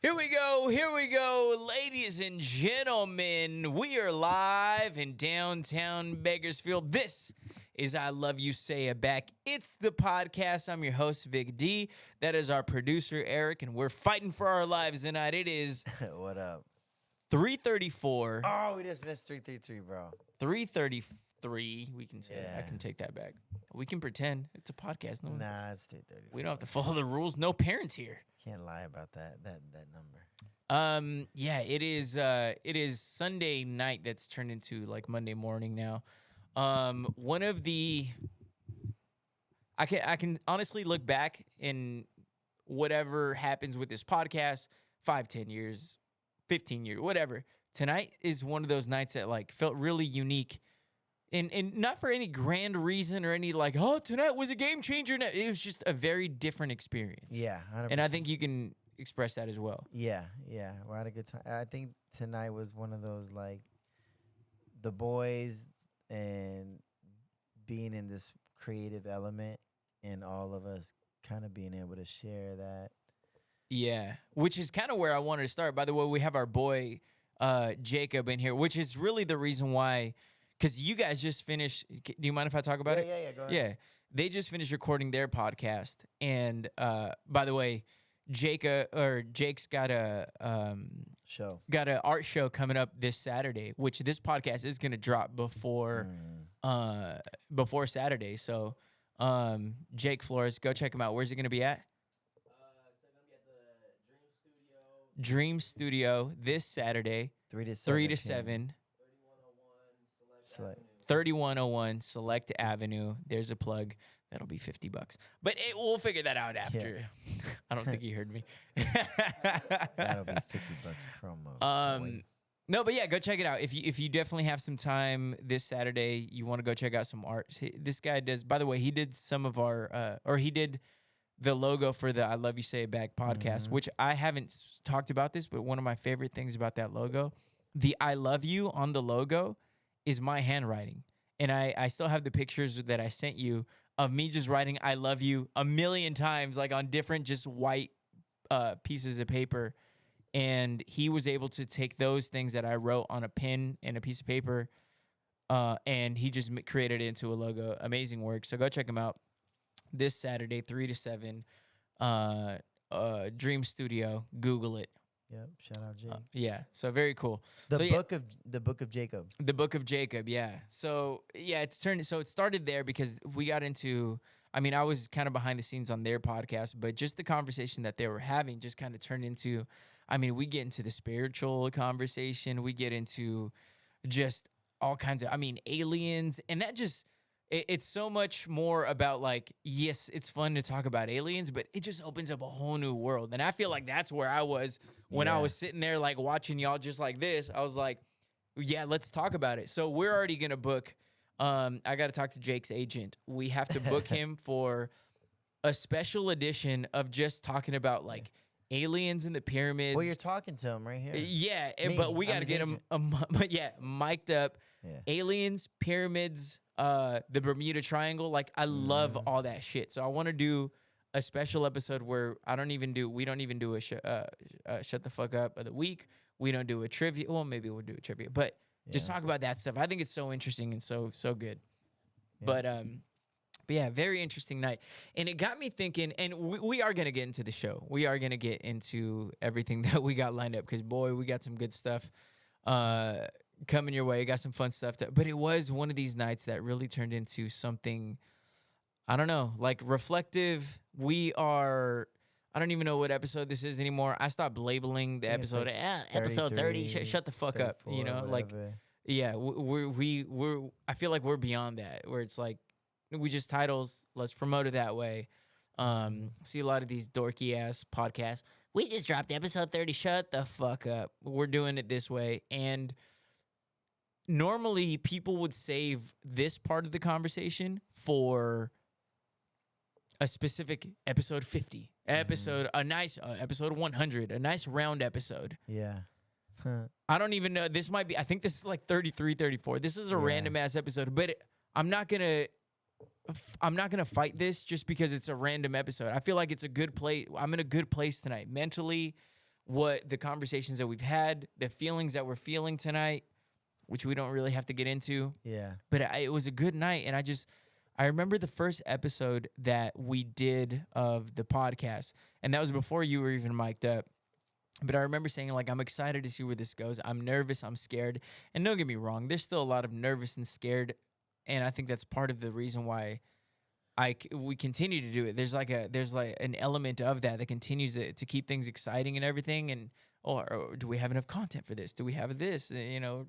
Here we go, ladies and gentlemen. We are live in downtown Bakersfield. This is I Love You Say It Back. It's the podcast. I'm your host, Vic D. That is our producer, Eric, and we're fighting for our lives tonight. It is What up? 3:34. Oh, we just missed 333, bro. 3:33. We can say I Yeah. can take that back. We can pretend it's a podcast. No, Nah, it's 330. we don't have to follow the rules. No parents here. Can't lie about that number. Yeah, it is Sunday night that's turned into like Monday morning now. One of the I can honestly look back in whatever happens with this podcast, 5, 10 years, 15 years, whatever. Tonight is one of those nights that like felt really unique. And not for any grand reason or any like, oh, tonight was a game changer. No, it was just a very different experience. Yeah, 100%. And I think you can express that as well. Yeah. We had a good time. I think tonight was one of those, like, the boys and being in this creative element and all of us kind of being able to share that. Yeah, which is kind of where I wanted to start. By the way, we have our boy Jacob in here, which is really the reason why, because you guys just finished. Do you mind if I talk about it? Yeah, go ahead. Yeah, they just finished recording their podcast, and by the way, Jake's got a got an art show coming up this Saturday, which this podcast is gonna drop before Saturday. So, Jake Flores, go check him out. Where's he gonna be at? So I'm going to be at the Dream Studio this Saturday, 3 to 7. 3 to 7. 3101 Select Avenue. There's a plug. That'll be $50. But we'll figure that out after. Yeah. I don't think you heard me. That'll be $50 promo. Boy. No, but yeah, go check it out. If you definitely have some time this Saturday, you want to go check out some art. This guy does. By the way, he did some of our, or he did the logo for the I Love You Say It Back podcast, which I haven't talked about this, but one of my favorite things about that logo, the I love you on the logo is my handwriting. And I still have the pictures that I sent you of me just writing I love you a million times, like on different just white pieces of paper. And he was able to take those things that I wrote on a pen and a piece of paper, and he just created it into a logo. Amazing work. So go check him out this Saturday, 3 to 7, Dream Studio. Google it. Yep. Shout out, Jake. Yeah. So very cool. The so, book of Jacob. The Book of Jacob. Yeah. So yeah, it started there because we got into. I mean, I was kind of behind the scenes on their podcast, but just the conversation that they were having just kind of turned into. I mean, we get into the spiritual conversation. We get into just all kinds of. I mean, aliens, and that just. It's so much more about like, yes, it's fun to talk about aliens, but it just opens up a whole new world. And I feel like that's where I was when I was sitting there like watching y'all just like this. I was like, yeah, let's talk about it. So we're already going to book. I got to talk to Jake's agent. We have to book him for a special edition of just talking about like aliens in the pyramids. Well, you're talking to him right here. Yeah, Me, but we got to I'm get his him, mic'd up. Yeah. Aliens, pyramids, the Bermuda Triangle. Like, I love all that shit. So I want to do a special episode where we don't even do a shut the fuck up of the week. We don't do a trivia. Well, maybe we'll do a trivia, but just talk about that stuff. I think it's so interesting and so good. Yeah. But yeah, very interesting night. And it got me thinking, and we are going to get into the show. We are going to get into everything that we got lined up because, boy, we got some good stuff coming your way. Got some fun stuff. But it was one of these nights that really turned into something, I don't know, like reflective. I don't even know what episode this is anymore. I stopped labeling the episode. Like episode 30. Shut the fuck up. You know, like, yeah, we're I feel like we're beyond that, where it's like, we just titles, let's promote it that way. See a lot of these dorky ass podcasts. We just dropped episode 30. Shut the fuck up. We're doing it this way. And normally people would save this part of the conversation for a specific episode 50, episode, a nice episode 100, a nice round episode. Yeah. I don't even know. This might be, I think this is like 33, 34. This is a random ass episode, but I'm not going to fight this just because it's a random episode. I feel like it's a good place. I'm in a good place tonight. Mentally, what the conversations that we've had, the feelings that we're feeling tonight, which we don't really have to get into. Yeah. But it was a good night. And I remember the first episode that we did of the podcast, and that was before you were even mic'd up. But I remember saying, like, I'm excited to see where this goes. I'm nervous. I'm scared. And don't get me wrong, there's still a lot of nervous and scared. And I think that's part of the reason why we continue to do it. There's like an element of that continues to keep things exciting and everything. And, or do we have enough content for this? Do we have this?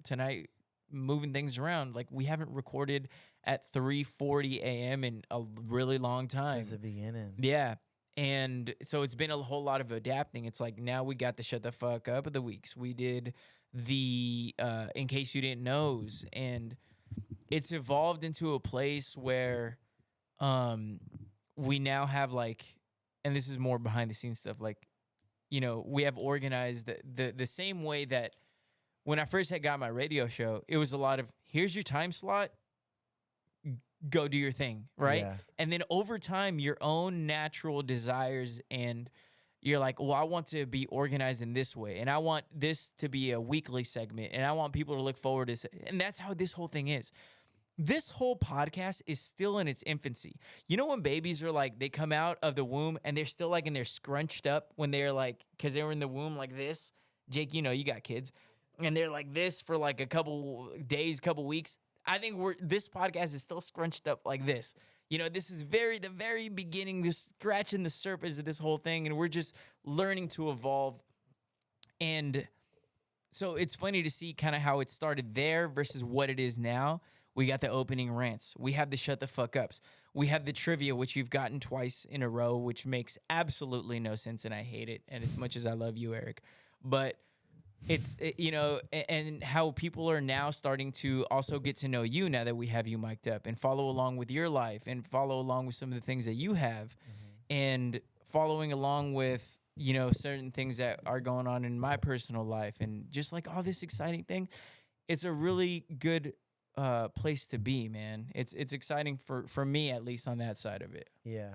Tonight, moving things around. Like, we haven't recorded at 3:40 a.m. in a really long time. Since the beginning. Yeah. And so it's been a whole lot of adapting. It's like now we got the shut the fuck up of the weeks. We did the in case you didn't knows, and it's evolved into a place where we now have like, and this is more behind the scenes stuff, like, we have organized the same way that when I first had got my radio show, it was a lot of here's your time slot, go do your thing, right? Yeah. And then over time, your own natural desires, and you're like, well, I want to be organized in this way, and I want this to be a weekly segment, and I want people to look forward to, and that's how this whole thing is. This whole podcast is still in its infancy. You know when babies are like, they come out of the womb and they're still like, and they're scrunched up when they're like, because they were in the womb like this. Jake, you got kids, and they're like this for like a couple days, couple weeks. I think this podcast is still scrunched up like this. This is the very beginning, just scratching the surface of this whole thing, and we're just learning to evolve. And so it's funny to see kind of how it started there versus what it is now. We got the opening rants. We have the shut the fuck ups. We have the trivia, which you've gotten twice in a row, which makes absolutely no sense, and I hate it. And as much as I love you, Eric, but and how people are now starting to also get to know you now that we have you mic'd up, and follow along with your life, and follow along with some of the things that you have, and following along with, certain things that are going on in my personal life, and just like all this exciting thing. It's a really good place to be, man. It's exciting for me, at least on that side of it. Yeah.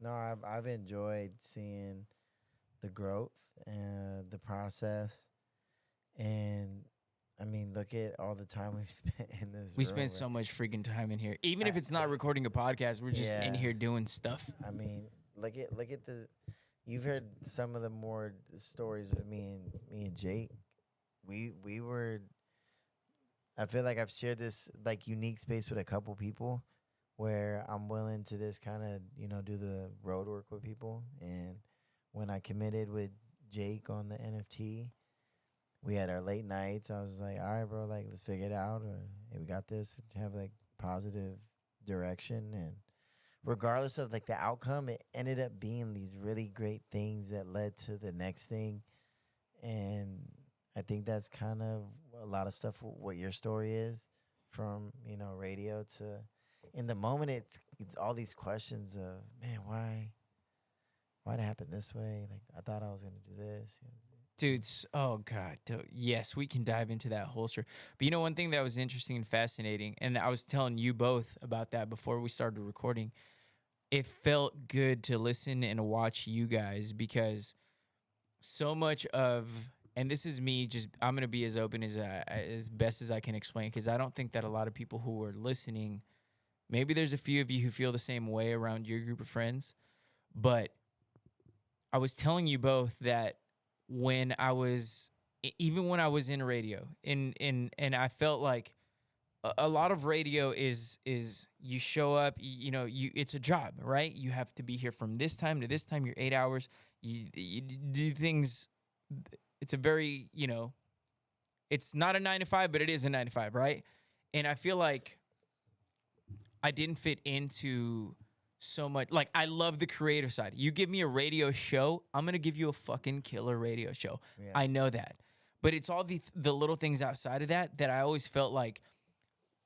No, I've enjoyed seeing the growth and the process, and I mean, look at all the time we've spent in this. We spent so much freaking time in here, even if it's not recording a podcast. We're just in here doing stuff. I mean, look at you've heard some of the more stories of me and Jake. We were. I feel like I've shared this like unique space with a couple people where I'm willing to just kind of, do the road work with people. And when I committed with Jake on the NFT, we had our late nights. I was like, all right, bro, like, let's figure it out. Or, hey, we got this. Have like positive direction. And regardless of like the outcome, it ended up being these really great things that led to the next thing. And I think that's kind of a lot of stuff what your story is, from, radio to in the moment. It's all these questions of, man, why'd it happen this way? Like, I thought I was going to do this. Dudes, oh God. Yes, we can dive into that whole story. But one thing that was interesting and fascinating, and I was telling you both about that before we started recording, it felt good to listen and watch you guys, because so much of, and this is me, I'm going to be as open as best as I can explain, because I don't think that a lot of people who are listening, maybe there's a few of you who feel the same way around your group of friends, but I was telling you both that even when I was in radio, and I felt like a lot of radio is you show up, it's a job, right? You have to be here from this time to this time. You're 8 hours. You do things. It's a very, it's not a 9 to 5, but it is a 9 to 5, right? And I feel like I didn't fit into so much. Like, I love the creative side. You give me a radio show, I'm going to give you a fucking killer radio show. Yeah. I know that. But it's all the little things outside of that I always felt like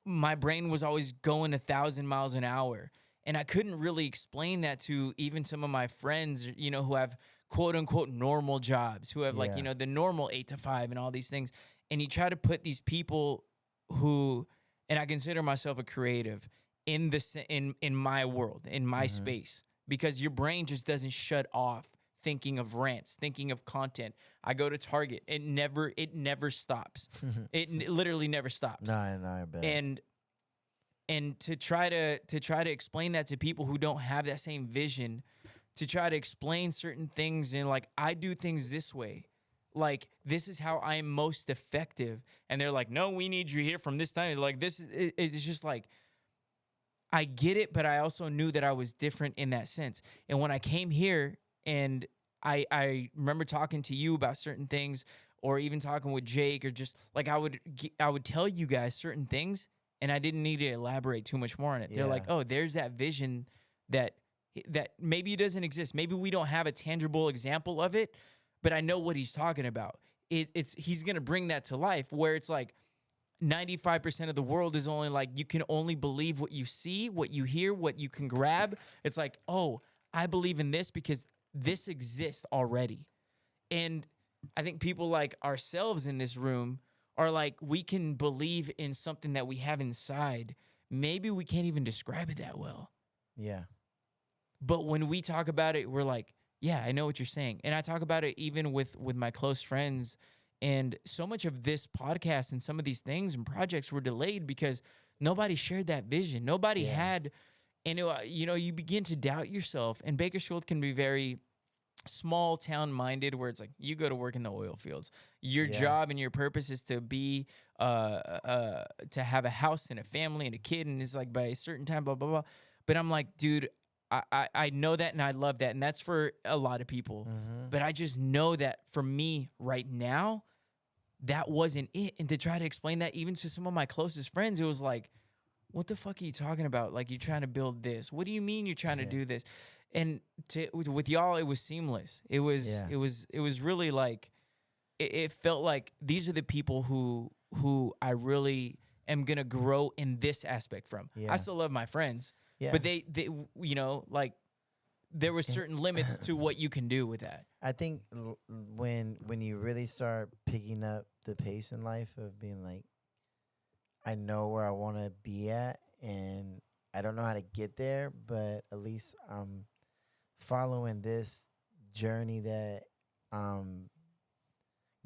my brain was always going 1,000 miles an hour. And I couldn't really explain that to even some of my friends, who have quote unquote normal jobs, who have like, the normal 8 to 5 and all these things. And you try to put these people who, and I consider myself a creative, in my world, in my space, because your brain just doesn't shut off thinking of rants, thinking of content. I go to Target. It never stops. It literally never stops. No, I bet. And to try to explain that to people who don't have that same vision, to try to explain certain things and like, I do things this way. Like, this is how I'm most effective. And they're like, no, we need you here from this time. Like, it's just like, I get it, but I also knew that I was different in that sense. And when I came here and I remember talking to you about certain things, or even talking with Jake, or just like I would tell you guys certain things, and I didn't need to elaborate too much more on it. They're like, oh, there's that vision that maybe it doesn't exist. Maybe we don't have a tangible example of it, but I know what he's talking about. He's going to bring that to life, where it's like 95% of the world is only like, you can only believe what you see, what you hear, what you can grab. It's like, oh, I believe in this because this exists already. And I think people like ourselves in this room are like, we can believe in something that we have inside. Maybe we can't even describe it that well. Yeah. But when we talk about it, we're like, yeah, I know what you're saying. And I talk about it even with my close friends. And so much of this podcast and some of these things and projects were delayed because nobody shared that vision. Nobody had, and you begin to doubt yourself. And Bakersfield can be very small town minded, where it's like, you go to work in the oil fields. Your job and your purpose is to be, to have a house and a family and a kid. And it's like, by a certain time, blah, blah, blah. But I'm like, dude, I know that and I love that. And that's for a lot of people. Mm-hmm. But I just know that for me right now, that wasn't it. And to try to explain that even to some of my closest friends, it was like, what the fuck are you talking about? Like, you're trying to build this. What do you mean you're trying to do this? And with y'all, it was seamless. It was really like, it felt like these are the people who I really am going to grow in this aspect from. Yeah. I still love my friends. Yeah. But they like, there were certain limits to what you can do with that. I think when you really start picking up the pace in life of being like, I know where I want to be at, and I don't know how to get there, but at least I'm following this journey that I'm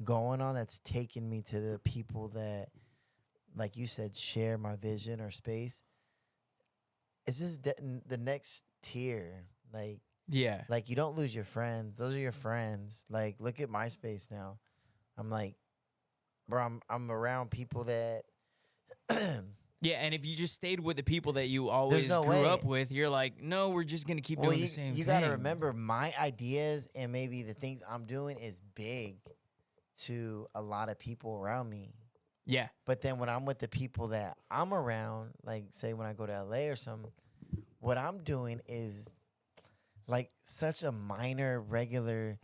going on, that's taking me to the people that, like you said, share my vision or space. It's just the next tier. Like, yeah, like, you don't lose your friends. Those are your friends. Like, look at MySpace now. I'm like, bro, I'm around people that yeah. And if you just stayed with the people that you always no grew way. up with, you're like, no, we're just gonna keep doing the same thing. You got to remember, my ideas and maybe the things I'm doing is big to a lot of people around me. Yeah. But then when I'm with the people that I'm around, like, say when I go to LA or something, what I'm doing is like such a minor, regular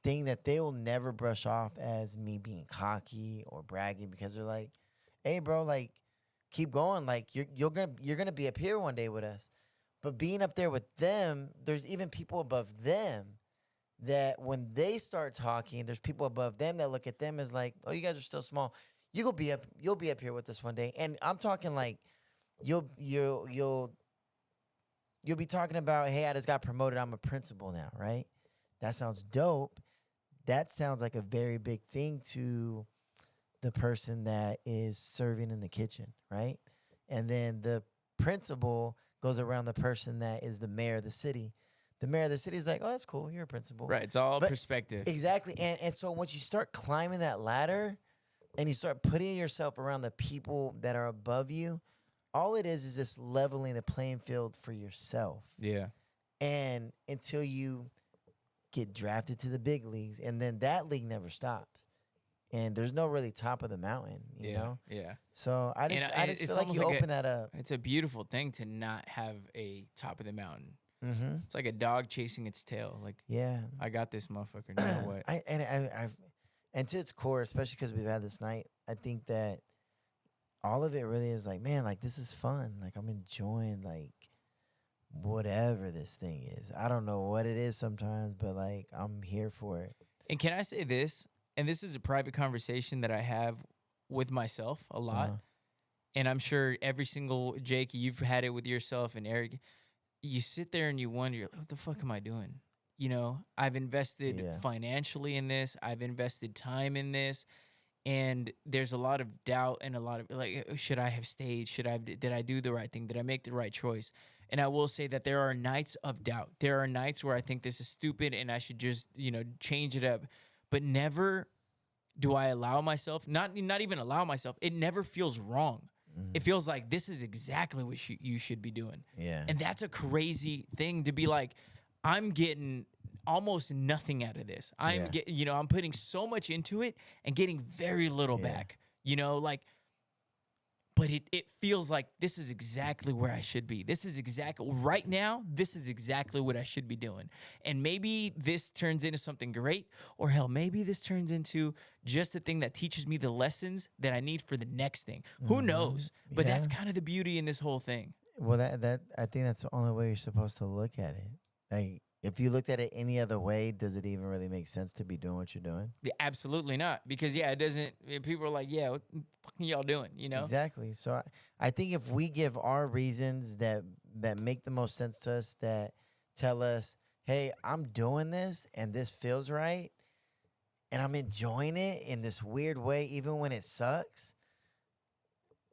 thing that they will never brush off as me being cocky or bragging, because they're like, hey, bro, like, keep going. Like, you're gonna be up here one day with us. But being up there with them, there's even people above them that when they start talking, there's people above them that look at them as like, oh, you guys are still small. You'll be up here with us one day. And I'm talking like, you'll be talking about, hey, I just got promoted. I'm a principal now, right? That sounds dope. That sounds like a very big thing to the person that is serving in the kitchen, right? And then the principal goes around the person that is the mayor of the city. The mayor of the city is like, oh, that's cool. You're a principal. Right. It's all perspective. Exactly. And so once you start climbing that ladder and you start putting yourself around the people that are above you, all it is just leveling the playing field for yourself. Yeah. And until you get drafted to the big leagues, and then that league never stops. And there's no really top of the mountain, you know? Yeah. So I just feel like you open that up. It's a beautiful thing to not have a top of the mountain. Mm-hmm. It's like a dog chasing its tail. Like, yeah, I got this motherfucker no matter what. And to its core, especially because we've had this night, I think that all of it really is like, man, like, this is fun. Like, I'm enjoying, like, whatever this thing is. I don't know what it is sometimes, but, like, I'm here for it. And can I say this? And this is a private conversation that I have with myself a lot. And I'm sure every single, Jake, you've had it with yourself, and Eric, you sit there and you wonder, what the fuck am I doing? You know, I've invested Yeah. financially in this. I've invested time in this, and there's a lot of doubt and a lot of like, should I have stayed? Did I do the right thing? Did I make the right choice? And I will say that there are nights of doubt. There are nights where I think this is stupid and I should just, change it up. But never do I allow myself, not even allow myself. It never feels wrong. It feels like this is exactly what you should be doing. Yeah. And that's a crazy thing to be like, I'm getting almost nothing out of this. Yeah. I'm putting so much into it and getting very little Yeah. back. But it feels like this is exactly where I should be. This is exactly right now. This is exactly what I should be doing. And maybe this turns into something great, or hell, maybe this turns into just a thing that teaches me the lessons that I need for the next thing. Who knows? But that's Yeah. kind of the beauty in this whole thing. Well, that I think that's the only way you're supposed to look at it. Like, if you looked at it any other way, does it even really make sense to be doing what you're doing? Yeah, absolutely not. Because it doesn't. People are like, yeah, what the fuck are y'all doing? Exactly. So I think if we give our reasons that make the most sense to us, that tell us, hey, I'm doing this and this feels right, and I'm enjoying it in this weird way, even when it sucks.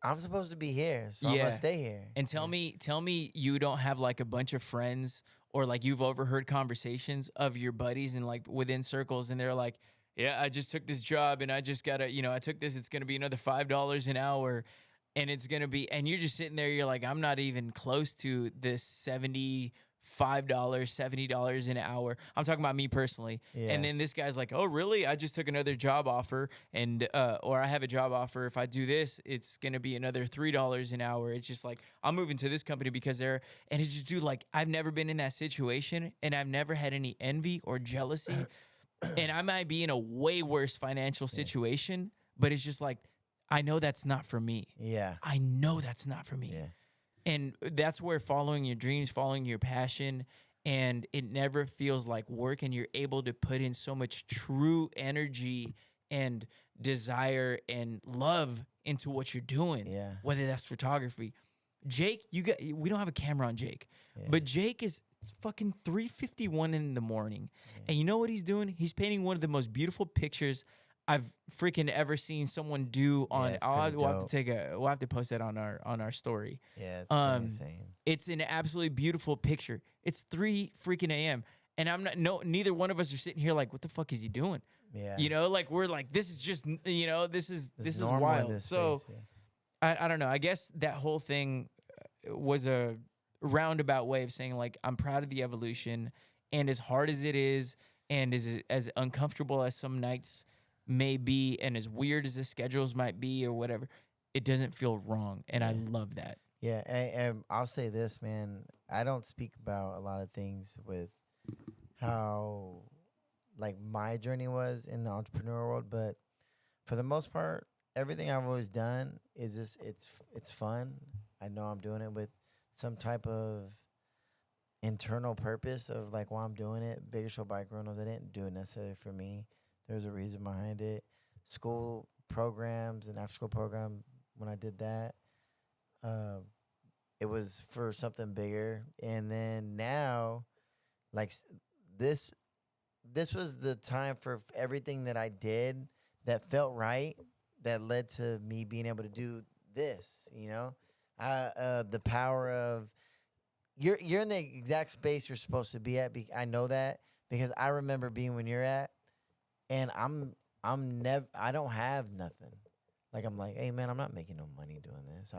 I'm supposed to be here, so I'm gonna stay here. And tell me you don't have like a bunch of friends or like you've overheard conversations of your buddies and like within circles, and they're like, yeah, I just took this job and I just gotta, I took this, it's gonna be another $5 an hour, and it's gonna be, and you're just sitting there, you're like, I'm not even close to this $70 an hour. I'm talking about me personally. Yeah. And then this guy's like, oh, really? I just took another job offer, and or I have a job offer. If I do this, it's going to be another $3 an hour. It's just like, I'm moving to this company because they're, and it's just, dude, like, I've never been in that situation, and I've never had any envy or jealousy. And I might be in a way worse financial situation, but it's just like, I know that's not for me. Yeah. I know that's not for me. Yeah. And that's where following your dreams, following your passion, and it never feels like work, and you're able to put in so much true energy and desire and love into what you're doing. Yeah. Whether that's photography. Jake, we don't have a camera on Jake. Yeah. But Jake it's fucking 3:51 in the morning. Yeah. And you know what he's doing? He's painting one of the most beautiful pictures I've freaking ever seen someone do on. We'll have to post that on our story. Yeah, it's pretty insane. It's an absolutely beautiful picture. It's 3 freaking a.m. and neither one of us are sitting here like, what the fuck is he doing? Yeah. Like we're like, this is just, this is normal in wild. this So space, yeah. I don't know. I guess that whole thing was a roundabout way of saying like, I'm proud of the evolution, and as hard as it is, and as uncomfortable as some nights may be, and as weird as the schedules might be or whatever, it doesn't feel wrong, and I love that. Yeah, and I'll say this, man. I don't speak about a lot of things with how like my journey was in the entrepreneur world, but for the most part, everything I've always done is just it's fun. I know I'm doing it with some type of internal purpose of like why I'm doing it. Bigger Show Bike Rentals, I didn't do it necessarily for me. There's a reason behind it. School programs and after school program, when I did that, it was for something bigger. And then now, like this was the time for everything that I did that felt right, that led to me being able to do this. The power of you're in the exact space you're supposed to be at. I know that because I remember being when you're at. And I don't have nothing. Like, I'm like, hey, man, I'm not making no money doing this.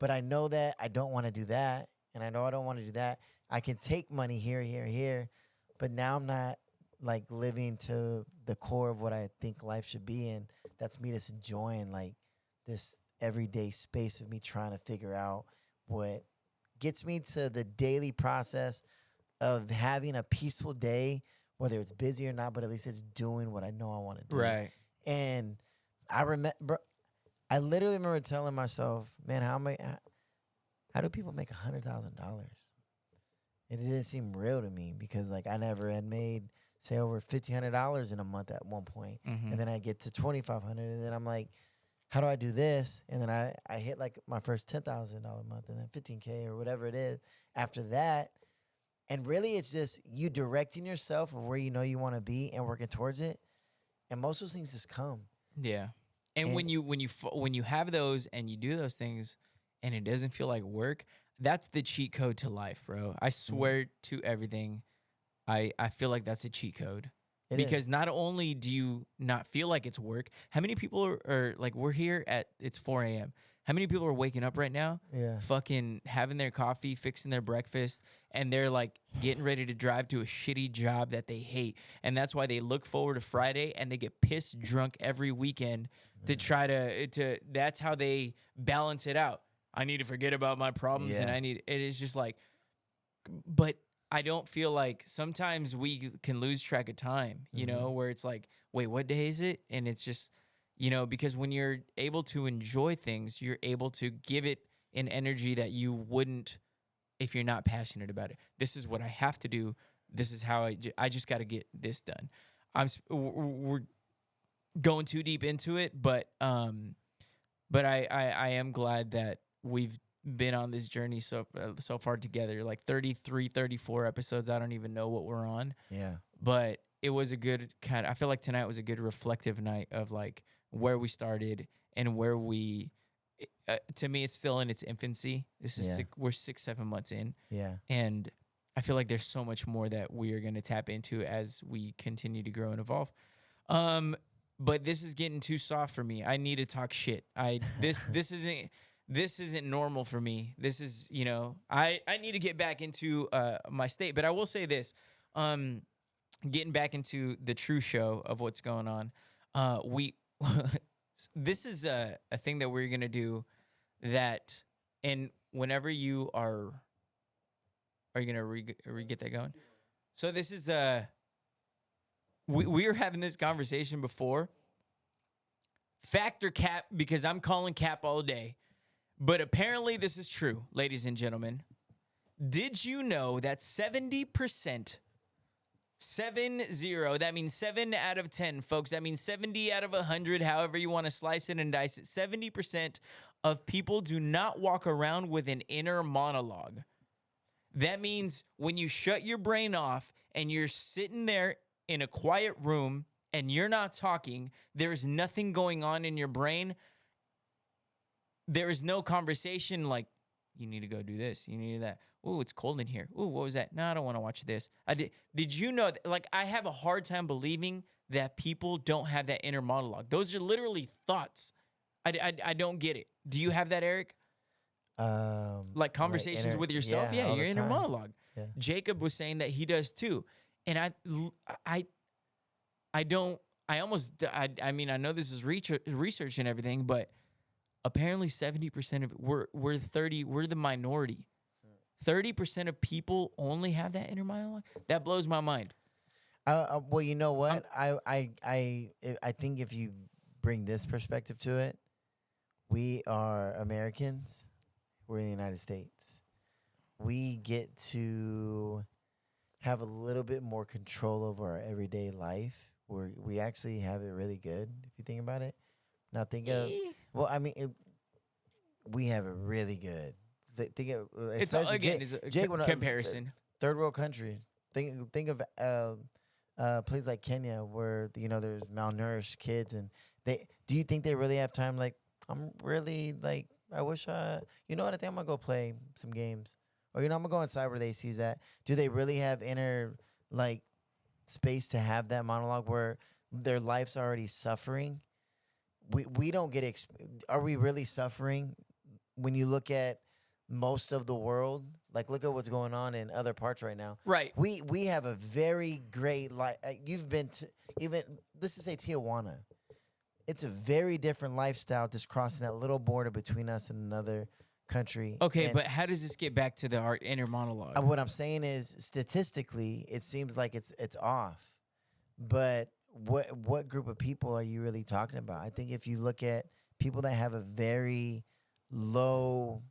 But I know that I don't want to do that. And I know I don't want to do that. I can take money here. But now I'm not, like, living to the core of what I think life should be. And that's me just enjoying, like, this everyday space of me trying to figure out what gets me to the daily process of having a peaceful day, whether it's busy or not, but at least it's doing what I know I want to do. Right. And I literally remember telling myself, man, how do people make $100,000? It didn't seem real to me because like I never had made, say, over $1,500 in a month at one point. Mm-hmm. And then I get to $2,500, and then I'm like, how do I do this? And then I hit like my first $10,000 a month, and then $15K or whatever it is after that. And really, it's just you directing yourself of where you know you want to be and working towards it. And most of those things just come. Yeah. And when you have those and you do those things and it doesn't feel like work, that's the cheat code to life, bro. I swear to everything. I feel like that's a cheat code. Because not only do you not feel like it's work, how many people are like, we're here at, it's 4 a.m. How many people are waking up right now, fucking having their coffee, fixing their breakfast, and they're like getting ready to drive to a shitty job that they hate. And that's why they look forward to Friday and they get pissed drunk every weekend to try to that's how they balance it out. I need to forget about my problems and it is just like, but I don't feel like sometimes we can lose track of time, you know, where it's like, wait, what day is it? And it's just, you know, because when you're able to enjoy things, you're able to give it an energy that you wouldn't if you're not passionate about it. This is what I have to do. This is how I just got to get this done. We're going too deep into it, but I am glad that we've been on this journey so far together, like 33, 34 episodes. I don't even know what we're on. Yeah. But it was a good I feel like tonight was a good reflective night of like where we started and where we, to me, it's still in its infancy. This is we're 6-7 months in. Yeah. And I feel like there's so much more that we are going to tap into as we continue to grow and evolve. But this is getting too soft for me. I need to talk shit. This isn't normal for me. This is, you know, I need to get back into my state. But I will say this, getting back into the true show of what's going on. This is a thing that we're gonna do that, and whenever you are you gonna get that going? So this is we were having this conversation before. Fact or cap, because I'm calling cap all day. But apparently this is true, ladies and gentlemen. Did you know that 70%, 70, that means 7 out of 10, folks. That means 70 out of 100, however you want to slice it and dice it. 70% of people do not walk around with an inner monologue. That means when you shut your brain off and you're sitting there in a quiet room and you're not talking, there's nothing going on in your brain. There is no conversation like, you need to go do this, you need to do that. Ooh, it's cold in here. Ooh, what was that? No, I don't want to watch this. Did you know that, like, I have a hard time believing that people don't have that inner monologue. Those are literally thoughts. I don't get it. Do you have that, Eric? Like conversations with yourself? Yeah, your inner monologue. Yeah. Jacob was saying that he does too. And I mean, I know this is research and everything, but apparently 70% of it, we're the minority. 30% of people only have that inner monologue. That blows my mind. Well, you know what? I think if you bring this perspective to it, we are Americans. We're in the United States. We get to have a little bit more control over our everyday life. We actually have it really good, if you think about it. Now think of, well, I mean, we have it really good. Think of, it's all, again, it's a comparison. Third world country. Think of places like Kenya where, you know, there's malnourished kids, and do you think they really have time? Like, I'm really like, I wish you know what, I think I'm gonna go play some games, or, you know, I'm gonna go inside where the AC's at. Do they really have inner like space to have that monologue where their life's already suffering? We don't get are we really suffering when you look at most of the world? Like, look at what's going on in other parts right now. Right. We have a very great life. You've been to, even, let's just say, Tijuana. It's a very different lifestyle just crossing that little border between us and another country. Okay, but how does this get back to the inner monologue? What I'm saying is, statistically, it seems like it's off. But what group of people are you really talking about? I think if you look at people that have a very low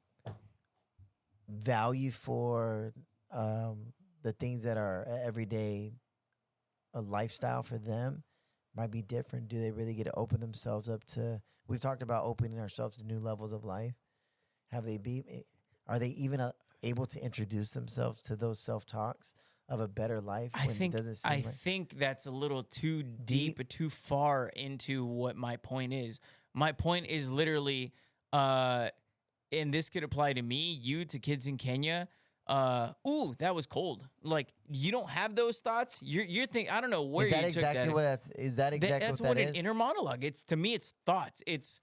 value for the things that are everyday a lifestyle for them, might be different. Do they really get to open themselves up to? We've talked about opening ourselves to new levels of life. Are they even able to introduce themselves to those self-talks of a better life I when think it doesn't seem I like think that's a little too deep, too far into what my point is. My point is literally, and this could apply to me, you, to kids in Kenya. Ooh, that was cold. Like, you don't have those thoughts. You're thinking, I don't know where is that you took exactly that. what that's exactly That's what what that an is? inner monologue. It's, to me, it's thoughts. It's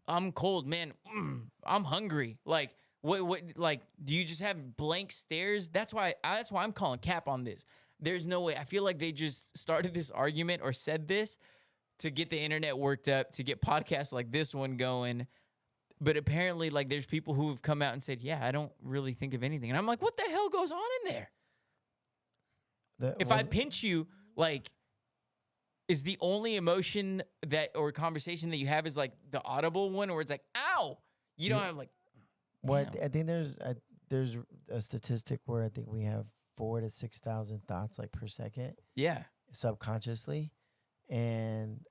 I'm cold, man. I'm hungry. Like, what like, do you just have blank stares? That's why I'm calling cap on this. There's no way. I feel like they just started this argument or said this to get the internet worked up, to get podcasts like this one going. But apparently, like, there's people who have come out and said, yeah, I don't really think of anything. And I'm like, what the hell goes on in there? If I pinch you, like, is the only emotion that or conversation that you have is like the audible one, or it's like, ow. You don't have like. What I think there's a statistic where I think we have 4,000 to 6,000 thoughts like per second. Yeah. Subconsciously, and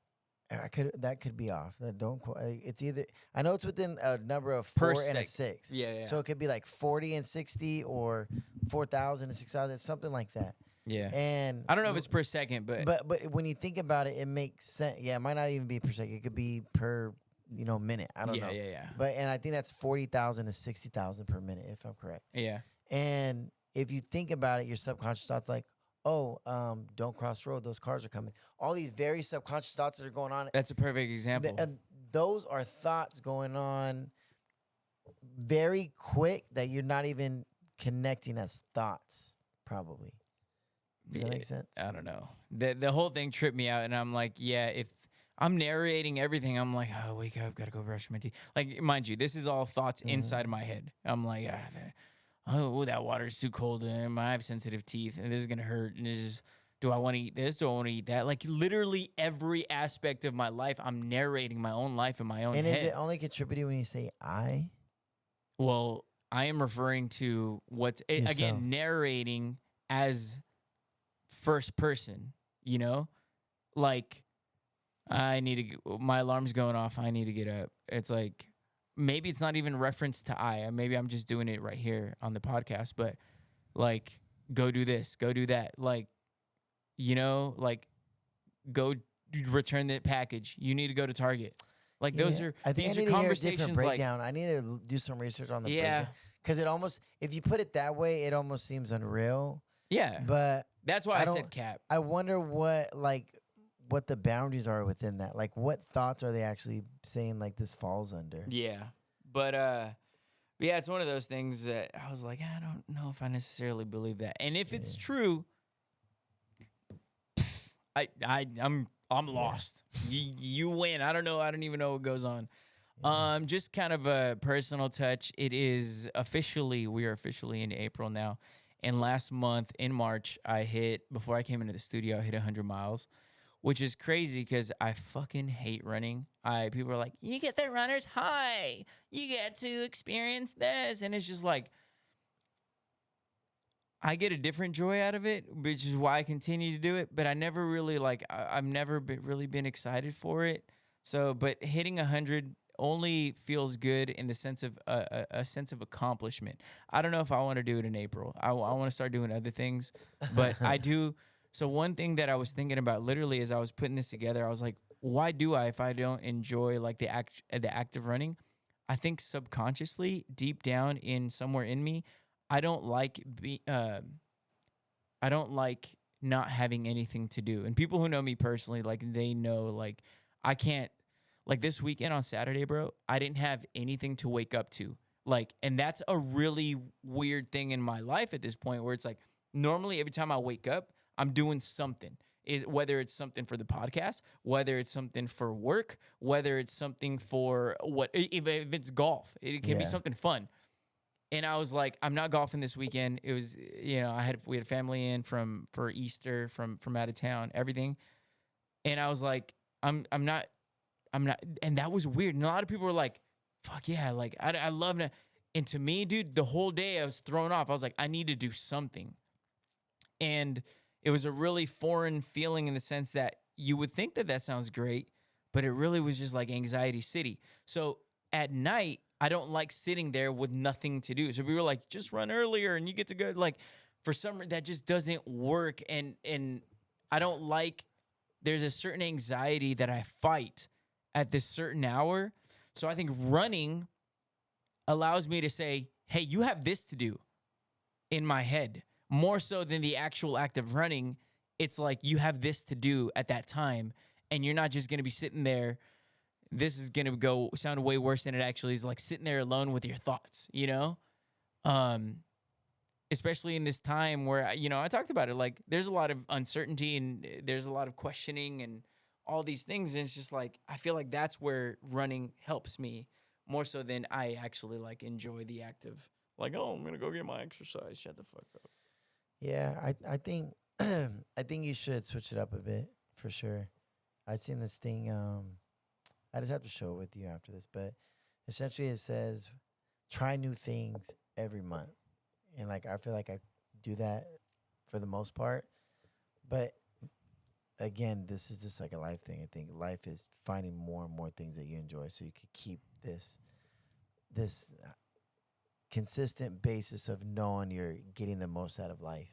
that could be off. Don't it's either I know it's within a number of 4 and a 6. Yeah. So it could be like 40 and 60 or 4,000 and 6,000, something like that. Yeah. And I don't know if it's per second, but when you think about it, it makes sense. Yeah, it might not even be per second. It could be per minute. I don't know. Yeah. But I think that's 40,000 to 60,000 per minute, if I'm correct. Yeah. And if you think about it, your subconscious thoughts like, oh, don't cross the road. Those cars are coming. All these very subconscious thoughts that are going on. That's a perfect example. And those are thoughts going on very quick that you're not even connecting as thoughts, probably. Does that make sense? I don't know. The whole thing tripped me out, and I'm like, yeah, if I'm narrating everything, I'm like, oh, wake up, gotta go brush my teeth. Like, mind you, this is all thoughts inside my head. I'm like, that water's too cold, and I have sensitive teeth, and this is gonna hurt, and it's just, do I want to eat this? Do I want to eat that? Like, literally every aspect of my life, I'm narrating my own life in my own head. And is it only contributing when you say I? Well, I am referring to again, narrating as first person, like, my alarm's going off, I need to get up. It's like, maybe it's not even reference to I. Maybe I'm just doing it right here on the podcast, but like, go do this, go do that. Like, like, go return that package. You need to go to Target. Like, these are conversations. Breakdown. I need to do some research on the breakdown. Because it almost, if you put it that way, it almost seems unreal. Yeah. But that's why I said cap. I wonder what the boundaries are within that. Like, what thoughts are they actually saying like this falls under? Yeah. But yeah, it's one of those things that I was like, I don't know if I necessarily believe that. And if it's true, I'm lost. You win. I don't know. I don't even know what goes on. Just kind of a personal touch. We are officially in April now. And last month in March, before I came into the studio, I hit 100 miles, which is crazy because I fucking hate running. People are like, you get the runner's high. You get to experience this. And it's just like, I get a different joy out of it, which is why I continue to do it. But I never really I've never really been excited for it. So, but hitting 100 only feels good in the sense of a sense of accomplishment. I don't know if I want to do it in April. I want to start doing other things, but I do. So one thing that I was thinking about literally as I was putting this together, I was like, why do I if I don't enjoy like the act of running? I think subconsciously, deep down in somewhere in me, I don't like not having anything to do. And people who know me personally, like, they know, like, I can't, like, this weekend on Saturday, bro, I didn't have anything to wake up to. Like, and that's a really weird thing in my life at this point where it's like, normally every time I wake up, I'm doing something. Whether it's something for the podcast, whether it's something for work, whether it's something for if it's golf, it can be something fun. And I was like, I'm not golfing this weekend. It was, we had family in for Easter from out of town, everything. And I was like, I'm not, and that was weird. And a lot of people were like, fuck yeah, like, I love it. And to me, dude, the whole day I was thrown off. I was like, I need to do something. And it was a really foreign feeling in the sense that you would think that sounds great, but it really was just like anxiety city. So at night, I don't like sitting there with nothing to do. So we were like, just run earlier and you get to go. Like, for some reason, that just doesn't work. And I don't like, there's a certain anxiety that I fight at this certain hour. So I think running allows me to say, hey, you have this to do in my head, more so than the actual act of running. It's like you have this to do at that time, and you're not just going to be sitting there. This is going to sound way worse than it actually is, like sitting there alone with your thoughts, you know? Especially in this time where, you know, I talked about it, like there's a lot of uncertainty and there's a lot of questioning and all these things. And it's just like, I feel like that's where running helps me more so than I actually like enjoy the act of like, oh, I'm going to go get my exercise. Shut the fuck up. Yeah, I think I think you should switch it up a bit for sure. I've seen this thing. I just have to show it with you after this, but essentially it says try new things every month, and like I feel like I do that for the most part. But again, this is just like a life thing. I think life is finding more and more things that you enjoy, so you could keep this consistent basis of knowing you're getting the most out of life.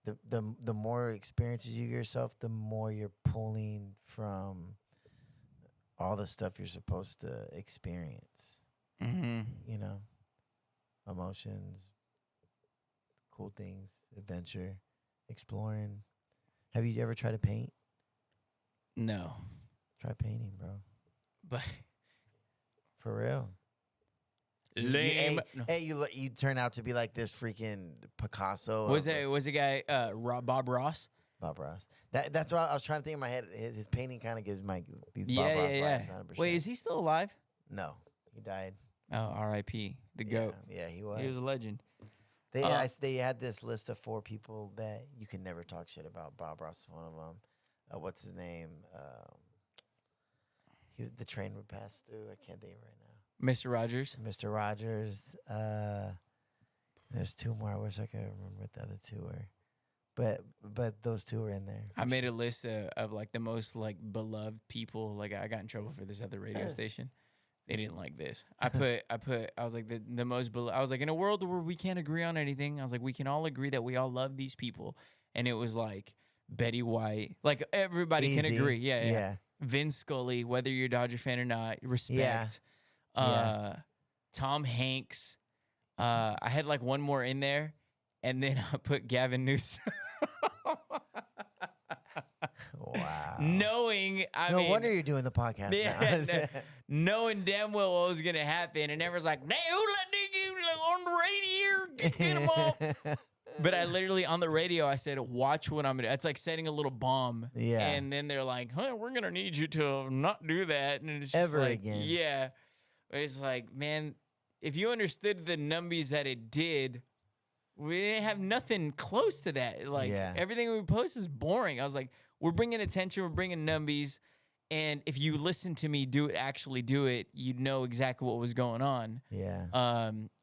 The more experiences you give yourself, the more you're pulling from all the stuff you're supposed to experience. Mm-hmm. You know, emotions, cool things, adventure, exploring. Have you ever tried to paint? No. Try painting, bro. But For real. lame. Hey, you turn out to be like this freaking Picasso. Was the guy Bob Ross? Bob Ross. That's what I was trying to think in my head. His painting kind of gives these Bob Yeah, Ross yeah, vibes. yeah. 100%. Wait, is he still alive? No, he died. Oh, R.I.P. The goat. Yeah, he was. He was a legend. They had this list of 4 people that you can never talk shit about. Bob Ross is one of them. What's his name? The train would pass through. I can't think of it right now. Mr. Rogers. Mr. Rogers. There's 2 more. I wish I could remember what the other 2 were. But those 2 were in there. I made a list of like the most like beloved people. Like I got in trouble for this at the radio station. They didn't like this. I was like the most beloved. I was like, in a world where we can't agree on anything, I was like, we can all agree that we all love these people. And it was like Betty White. Like everybody can agree. Yeah. Vin Scully, whether you're a Dodger fan or not, respect. Tom Hanks. I had like one more in there, and then I put Gavin Newsom. Wow. Knowing, no wonder you're doing the podcast now. Knowing damn well what was going to happen. And everyone's like, "Now who let nigga on the radio? Get him off." But I literally, on the radio, I said, watch what I'm going to. It's like setting a little bomb. Yeah. And then they're like, we're going to need you to not do that. And it's just ever like, again. Yeah. But it's like, man, if you understood the numbies that it did, we didn't have nothing close to that. Like, everything we post is boring. I was like, we're bringing attention, we're bringing numbies. And if you listen to me actually do it, you'd know exactly what was going on. Yeah.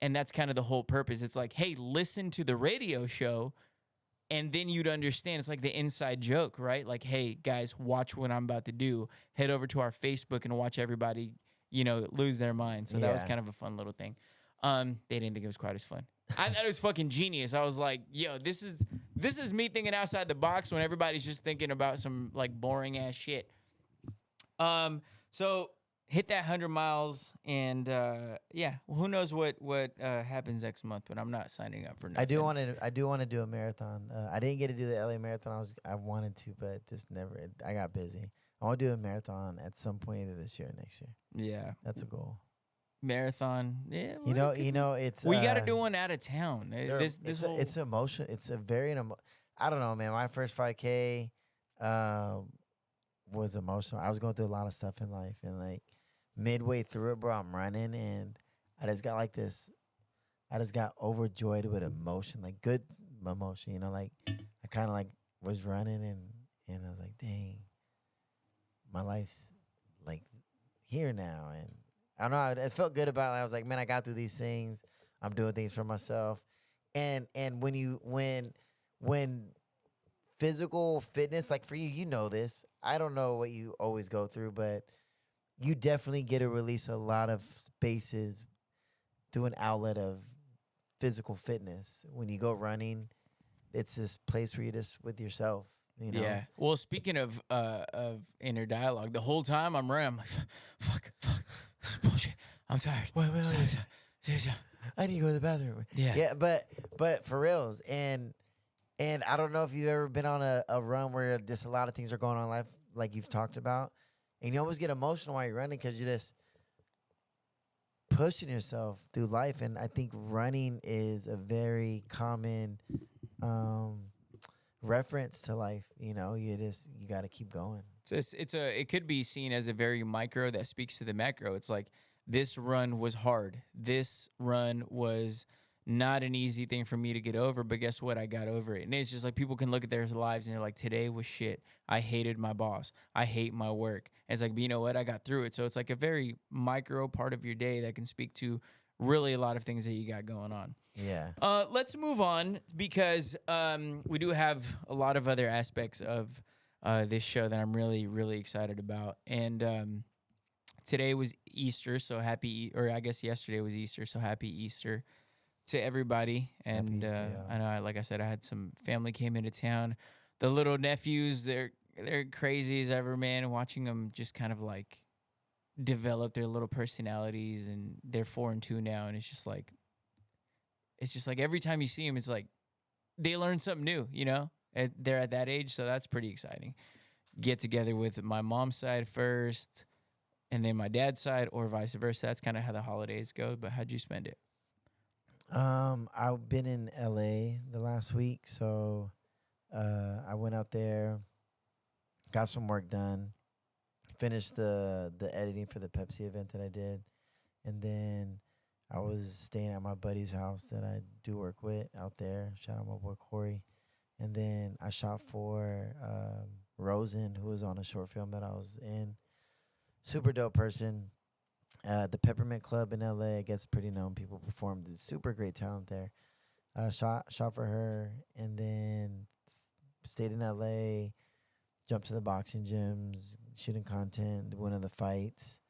And that's kind of the whole purpose. It's like, hey, listen to the radio show, and then you'd understand. It's like the inside joke, right? Like, hey, guys, watch what I'm about to do. Head over to our Facebook and watch everybody, lose their mind. So that was kind of a fun little thing. They didn't think it was quite as fun. I thought it was fucking genius. I was like, yo, this is me thinking outside the box when everybody's just thinking about some like boring ass shit. So hit that 100 miles and who knows what happens next month, but I'm not signing up for nothing. I do want to do a marathon. I didn't get to do the LA marathon. I wanted to, but just never. I got busy. I want to do a marathon at some point either this year or next year. Yeah, that's a goal. Marathon. Yeah, it's. We got to do one out of town. It's emotion. It's a very. I don't know, man. My first 5K. Was emotional. I was going through a lot of stuff in life, and like midway through it, bro, I'm running, and I just got like this. I just got overjoyed with emotion, like good emotion. Like I kind of like was running, and I was like, dang, my life's like here now, and I don't know. It felt good about it. I was like, man, I got through these things. I'm doing things for myself, and when physical fitness, like for you, this. I don't know what you always go through, but you definitely get to release a lot of spaces through an outlet of physical fitness. When you go running, it's this place where you're just with yourself, you know? Yeah. Well, speaking of inner dialogue, the whole time I'm running, I'm like, fuck, this is bullshit. I'm tired. Wait. I need to go to the bathroom. Yeah. Yeah, but for reals. And I don't know if you've ever been on a run where just a lot of things are going on in life, like you've talked about. And you always get emotional while you're running because you're just pushing yourself through life. And I think running is a very common reference to life. You know, you got to keep going. It could be seen as a very micro that speaks to the macro. It's like, this run was hard. This run was not an easy thing for me to get over, but guess what? I got over it. And it's just like, people can look at their lives and they're like, today was shit. I hated my boss. I hate my work. And it's like, but you know what? I got through it. So it's like a very micro part of your day that can speak to really a lot of things that you got going on. Yeah. Let's move on because we do have a lot of other aspects of this show that I'm really, really excited about. And today was Easter, so or I guess yesterday was Easter, so happy Easter to everybody. And Easter, yeah. I know, like I said, I had some family came into town. The little nephews, they're crazy as ever, man. Watching them just kind of like develop their little personalities, and they're 4 and 2 now, and it's just like every time you see them, it's like they learn something new, you know? They're at that age, so that's pretty exciting. Get together with my mom's side first, and then my dad's side, or vice versa. That's kind of how the holidays go. But how'd you spend it? I've been in LA the last week, so I went out there, got some work done, finished the editing for the Pepsi event that I did, and then I was staying at my buddy's house that I do work with out there. Shout out my boy Corey. And then I shot for Rosen, who was on a short film that I was in. Super dope person. The Peppermint Club in LA, I guess pretty known. People perform. Super great talent there. Shot for her, and then stayed in LA, jumped to the boxing gyms, shooting content, one of the fights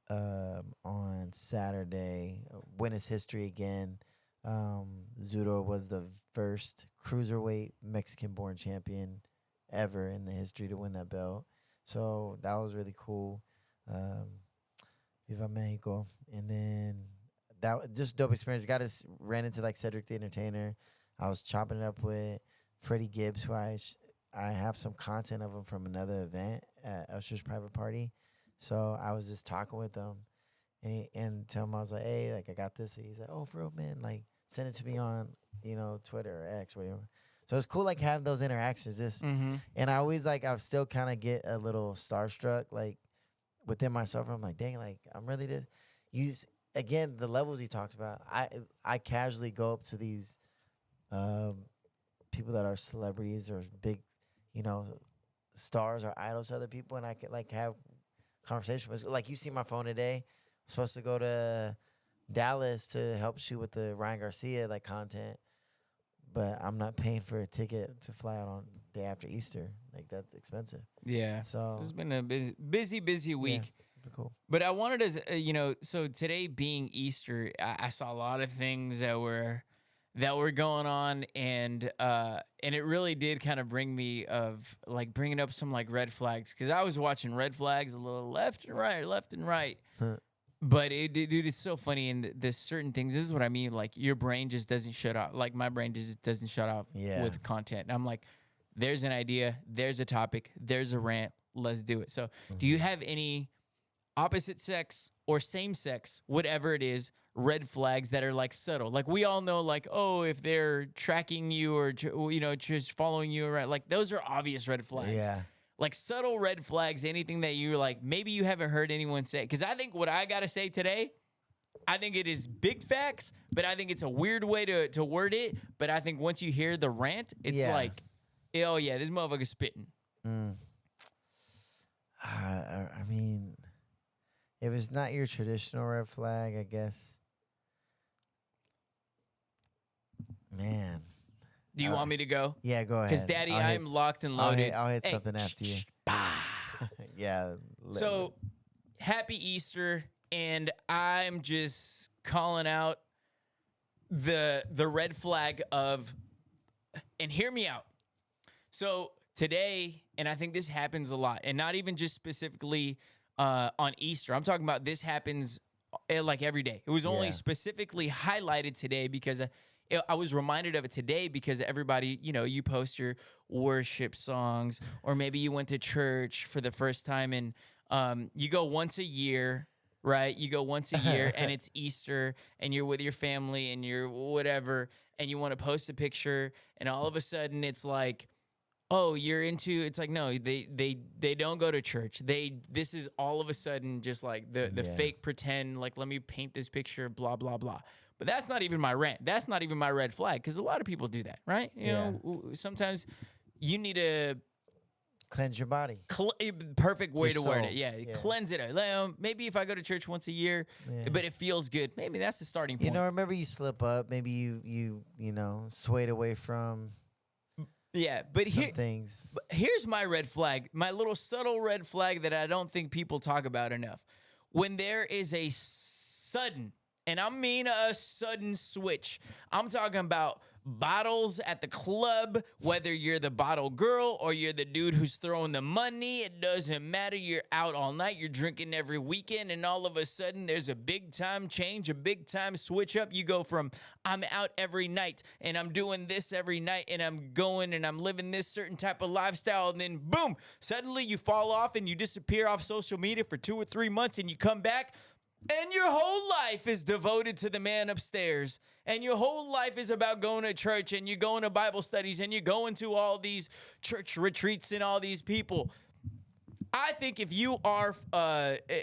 on Saturday. Witness history again. Zudo was the first cruiserweight Mexican-born champion ever in the history to win that belt. So that was really cool. Viva Mexico. And then that just dope experience. Ran into like Cedric the Entertainer. I was chopping it up with Freddie Gibbs, who I have some content of him from another event at Usher's private party. So I was just talking with him and tell him, I was like, hey, like I got this. And he's like, oh, for real, man, like send it to me on, Twitter or X or whatever. So it's cool, like having those interactions. And I always I still kind of get a little starstruck, like within myself. I'm like, dang, like I'm really again, the levels he talks about. I casually go up to these people that are celebrities or big, stars or idols to other people, and I could like have conversation with. Like you see my phone today. I'm supposed to go to Dallas to help shoot with the Ryan Garcia content, but I'm not paying for a ticket to fly out on day after Easter. Like that's expensive. Yeah. So it's been a busy week. Yeah, it's been cool. But I wanted to, so today being Easter, I saw a lot of things that were going on, and it really did kind of bring me bringing up some red flags, because I was watching red flags a little left and right. But dude, it's so funny. And there's certain things. This is what I mean. Like your brain just doesn't shut off. Like my brain just doesn't shut off with content. And I'm like, there's an idea, there's a topic, there's a rant. Let's do it. So, do you have any opposite sex or same sex, whatever it is, red flags that are subtle? Like we all know, if they're tracking you or just following you around, those are obvious red flags. Yeah. Subtle red flags, anything that you're maybe you haven't heard anyone say. Because I think what I got to say today, I think it is big facts, but I think it's a weird way to word it. But I think once you hear the rant, it's oh yeah, this motherfucker's spitting. I mean, if it's not your traditional red flag, I guess. Man. Do you want me to go? Yeah, go ahead. Because, Daddy, I'm locked and loaded. I'll hit something after you. Yeah. So, happy Easter, and I'm just calling out the red flag of, and hear me out. So today, and I think this happens a lot, and not even just specifically on Easter. I'm talking about this happens like every day. It was only specifically highlighted today because I was reminded of it today because everybody, you post your worship songs, or maybe you went to church for the first time, and you go once a year, right? You go once a year and it's Easter and you're with your family and you're whatever, and you want to post a picture, and all of a sudden it's like, oh, you're into, it's like, no, they don't go to church. This is all of a sudden just like the fake pretend, like, let me paint this picture, blah, blah, blah. But that's not even my rant. That's not even my red flag, because a lot of people do that, right? You know, sometimes you need to cleanse your body. Perfect way Your to word soul. it. Yeah, cleanse it. Maybe if I go to church once a year, but it feels good, maybe that's the starting point. Remember you slip up. Maybe you swayed away from but some things. Here's my red flag, my little subtle red flag that I don't think people talk about enough. When there is a sudden, and I mean a sudden switch, I'm talking about bottles at the club, whether you're the bottle girl or you're the dude who's throwing the money, it doesn't matter. You're out all night, you're drinking every weekend, and all of a sudden there's a big time change, a big time switch up. You go from, I'm out every night and I'm doing this every night and I'm going and I'm living this certain type of lifestyle, and then boom, suddenly you fall off and you disappear off social media for 2 or 3 months, and you come back and your whole life is devoted to the man upstairs. And your whole life is about going to church, and you're going to Bible studies, and you're going to all these church retreats and all these people. I think if you are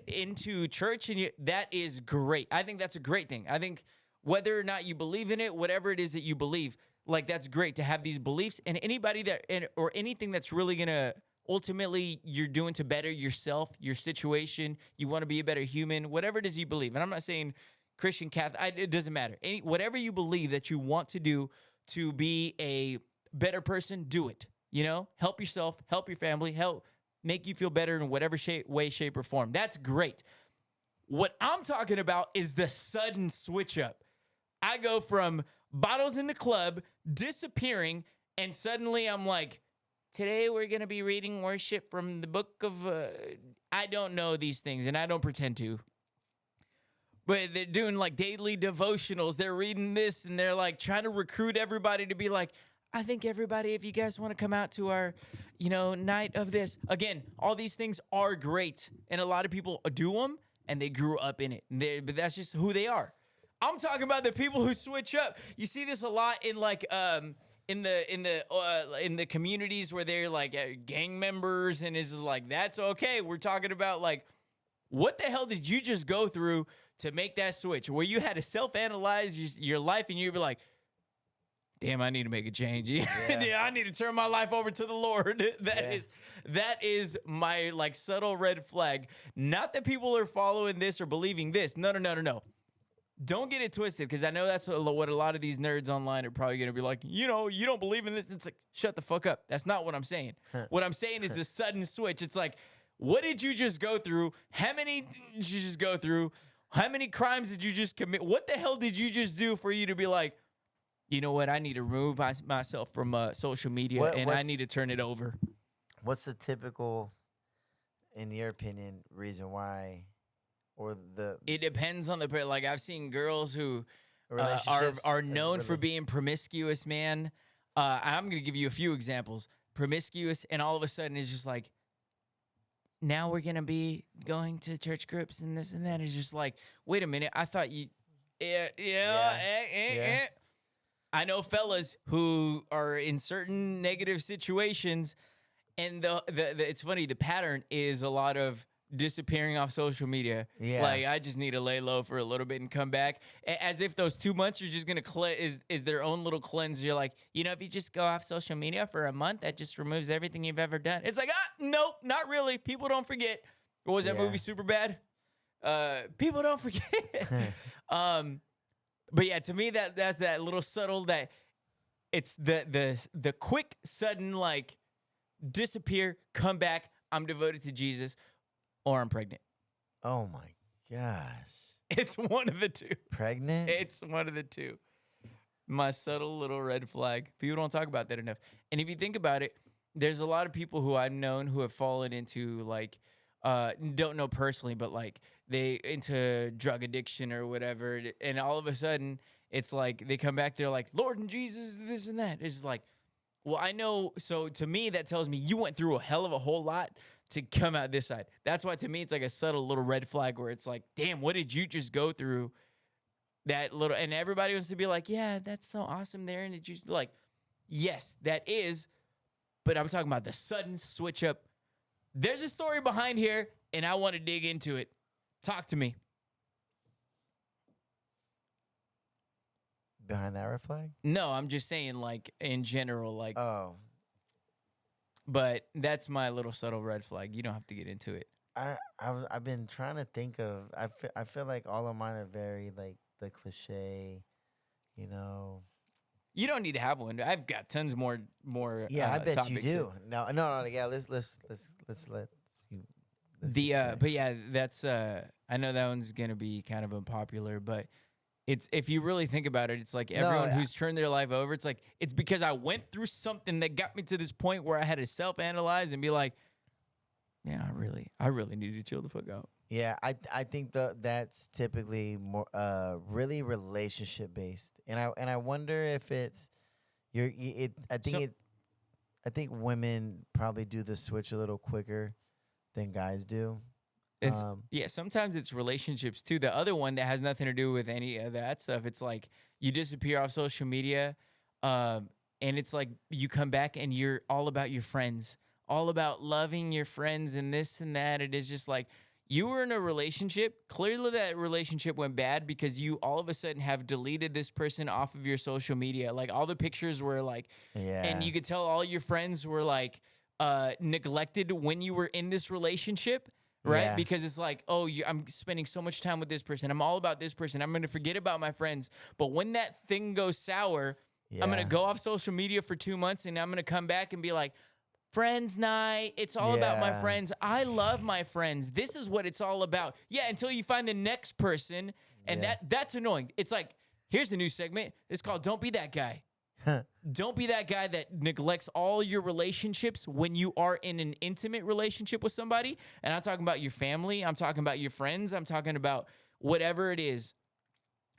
into church, and that is great. I think that's a great thing. I think whether or not you believe in it, whatever it is that you believe, like, that's great to have these beliefs. And anybody or anything that's really going to, ultimately, you're doing to better yourself, your situation, you want to be a better human, whatever it is you believe. And I'm not saying Christian, Catholic, it doesn't matter. Whatever you believe that you want to do to be a better person, do it. Help yourself, help your family, help make you feel better in whatever way, shape, or form. That's great. What I'm talking about is the sudden switch up. I go from bottles in the club, disappearing, and suddenly I'm like, today we're going to be reading worship from the book of, I don't know these things, and I don't pretend to. But they're doing like daily devotionals. They're reading this, and they're like trying to recruit everybody to be like, I think everybody, if you guys want to come out to our, night of this. Again, all these things are great, and a lot of people do them, and they grew up in it. But that's just who they are. I'm talking about the people who switch up. You see this a lot in like, in the communities where they're like gang members, and it's like, that's okay. We're talking about like, what the hell did you just go through to make that switch, where you had to self-analyze your life, and you'd be like, damn, I need to make a change. Yeah, I need to turn my life over to the Lord. That is my like subtle red flag. Not that people are following this or believing this. No. Don't get it twisted, because I know that's what a lot of these nerds online are probably going to be like, you don't believe in this. It's like, shut the fuck up. That's not what I'm saying. What I'm saying is the sudden switch. It's like, what did you just go through? How many did you just go through? How many crimes did you just commit? What the hell did you just do for you to be like, you know what? I need to remove myself from social media, and I need to turn it over. What's the typical, in your opinion, reason why? It depends on the, like, I've seen girls who are known for being promiscuous, man. I'm going to give you a few examples. Promiscuous, and all of a sudden it's just like, now we're going to be going to church groups and this and that. It's just like, wait a minute, I thought you, I know fellas who are in certain negative situations, and it's funny, the pattern is a lot of disappearing off social media. Yeah. Like, I just need to lay low for a little bit and come back. As if those 2 months are just going to is their own little cleanse. You're like, if you just go off social media for a month, that just removes everything you've ever done. It's like, nope, not really. People don't forget. What was that movie, Superbad? People don't forget. But yeah, to me, that's that little subtle, that it's the quick, sudden, like, disappear, come back, I'm devoted to Jesus, or I'm pregnant. Oh my gosh. It's one of the two. Pregnant? It's one of the two. My subtle little red flag. People don't talk about that enough. And if you think about it, there's a lot of people who I've known who have fallen into like, don't know personally, but like they into drug addiction or whatever. And all of a sudden it's like they come back, they're like, Lord and Jesus, this and that. It's like, well, I know. So to me, that tells me you went through a hell of a whole lot to come out this side. That's why to me, it's like a subtle little red flag where it's like, damn, what did you just go through? That little, and everybody wants to be like, yeah, that's so awesome there. And it just like, yes, that is. But I'm talking about the sudden switch up. There's a story behind here, and I want to dig into it. Talk to me. Behind that red flag? No, I'm just saying, like, in general, like, Oh. But that's my little subtle red flag. You don't have to get into it. I've been trying to think of. I feel like all of mine are very like the cliche, you know. You don't need to have one. I've got tons more. Yeah, I bet you topics do. No. Yeah, let's let you. But yeah, that's. I know that one's gonna be kind of unpopular, but it's if you really think about it, it's like everyone who's turned their life over. It's like it's because I went through something that got me to this point where I had to self-analyze and be like, yeah, I really need to chill the fuck out. Yeah, I think that's typically more really relationship based, and I wonder if it's I think women probably do the switch a little quicker than guys do. It's yeah, sometimes it's relationships too. The other one that has nothing to do with any of that stuff, it's like you disappear off social media, and it's like you come back and you're all about your friends, all about loving your friends and this and that. It is just like you were in a relationship. Clearly that relationship went bad because you all of a sudden have deleted this person off of your social media. Like all the pictures were like, and you could tell all your friends were like neglected when you were in this relationship. Right? Yeah. Because it's like, oh, I'm spending so much time with this person. I'm all about this person. I'm going to forget about my friends. But when that thing goes sour, I'm going to go off social media for 2 months and I'm going to come back and be like, friends night. It's all about my friends. I love my friends. This is what it's all about. Yeah, until you find the next person. And that's annoying. It's like, here's a new segment. It's called Don't Be That Guy. Don't be that guy that neglects all your relationships when you are in an intimate relationship with somebody. And I'm talking about your family. I'm talking about your friends. I'm talking about whatever it is.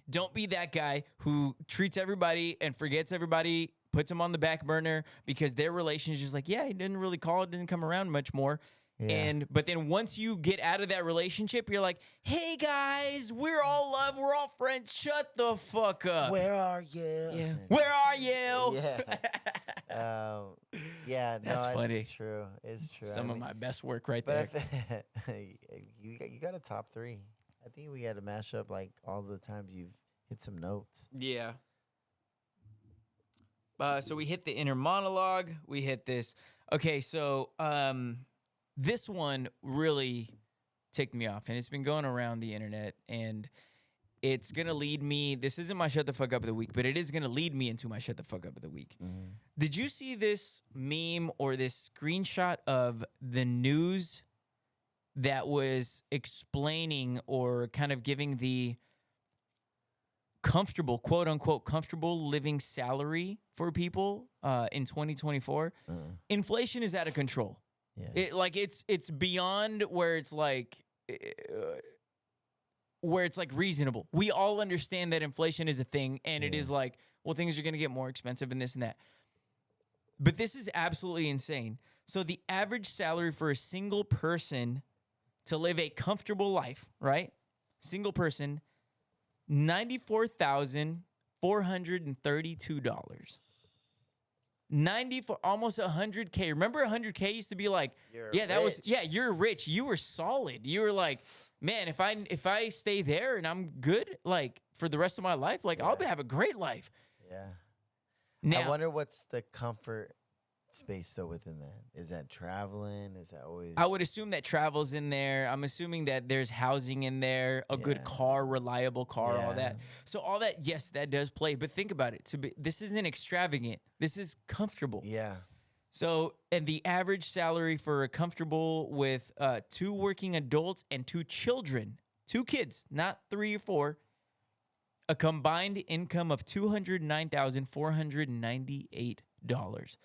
Don't be that guy who treats everybody and forgets everybody, puts them on the back burner because their relationship is like, yeah, he didn't really call, it didn't come around much more. Yeah. But then once you get out of that relationship, you're like, hey guys, we're all love, we're all friends. Shut the fuck up. Where are you? Yeah. Where are you? Yeah. That's funny. It's true. It's true. Some of my best work right there. You got a top 3. I think we got to mash up like all the times you've hit some notes. Yeah. So we hit the inner monologue. We hit this. Okay, so this one really ticked me off, and it's been going around the internet, and it's going to lead me. This isn't my shut the fuck up of the week, but it is going to lead me into my shut the fuck up of the week. Mm-hmm. Did you see this meme or this screenshot of the news that was explaining or kind of giving the comfortable, quote unquote, comfortable living salary for people in 2024? Inflation is out of control. Yeah. It's beyond where it's like reasonable. We all understand that inflation is a thing, and it is like, well, things are going to get more expensive and this and that. But this is absolutely insane. So the average salary for a single person to live a comfortable life, right? Single person, $94,432. 94, almost 100K. Remember 100K used to be like, you're rich. You were solid. You were like, man, if I stay there and I'm good, like for the rest of my life, like I'll have a great life. Yeah. Now, I wonder what's the comfort space though within that. Is that traveling? Is that always? I would assume that travel's in there. I'm assuming that there's housing in there, a good car, reliable car, all that. So all that, yes, that does play. But think about it. This isn't extravagant. This is comfortable. Yeah. So, and the average salary for a comfortable with 2 working adults and 2 children, 2 kids, not 3 or 4, a combined income of $209,498.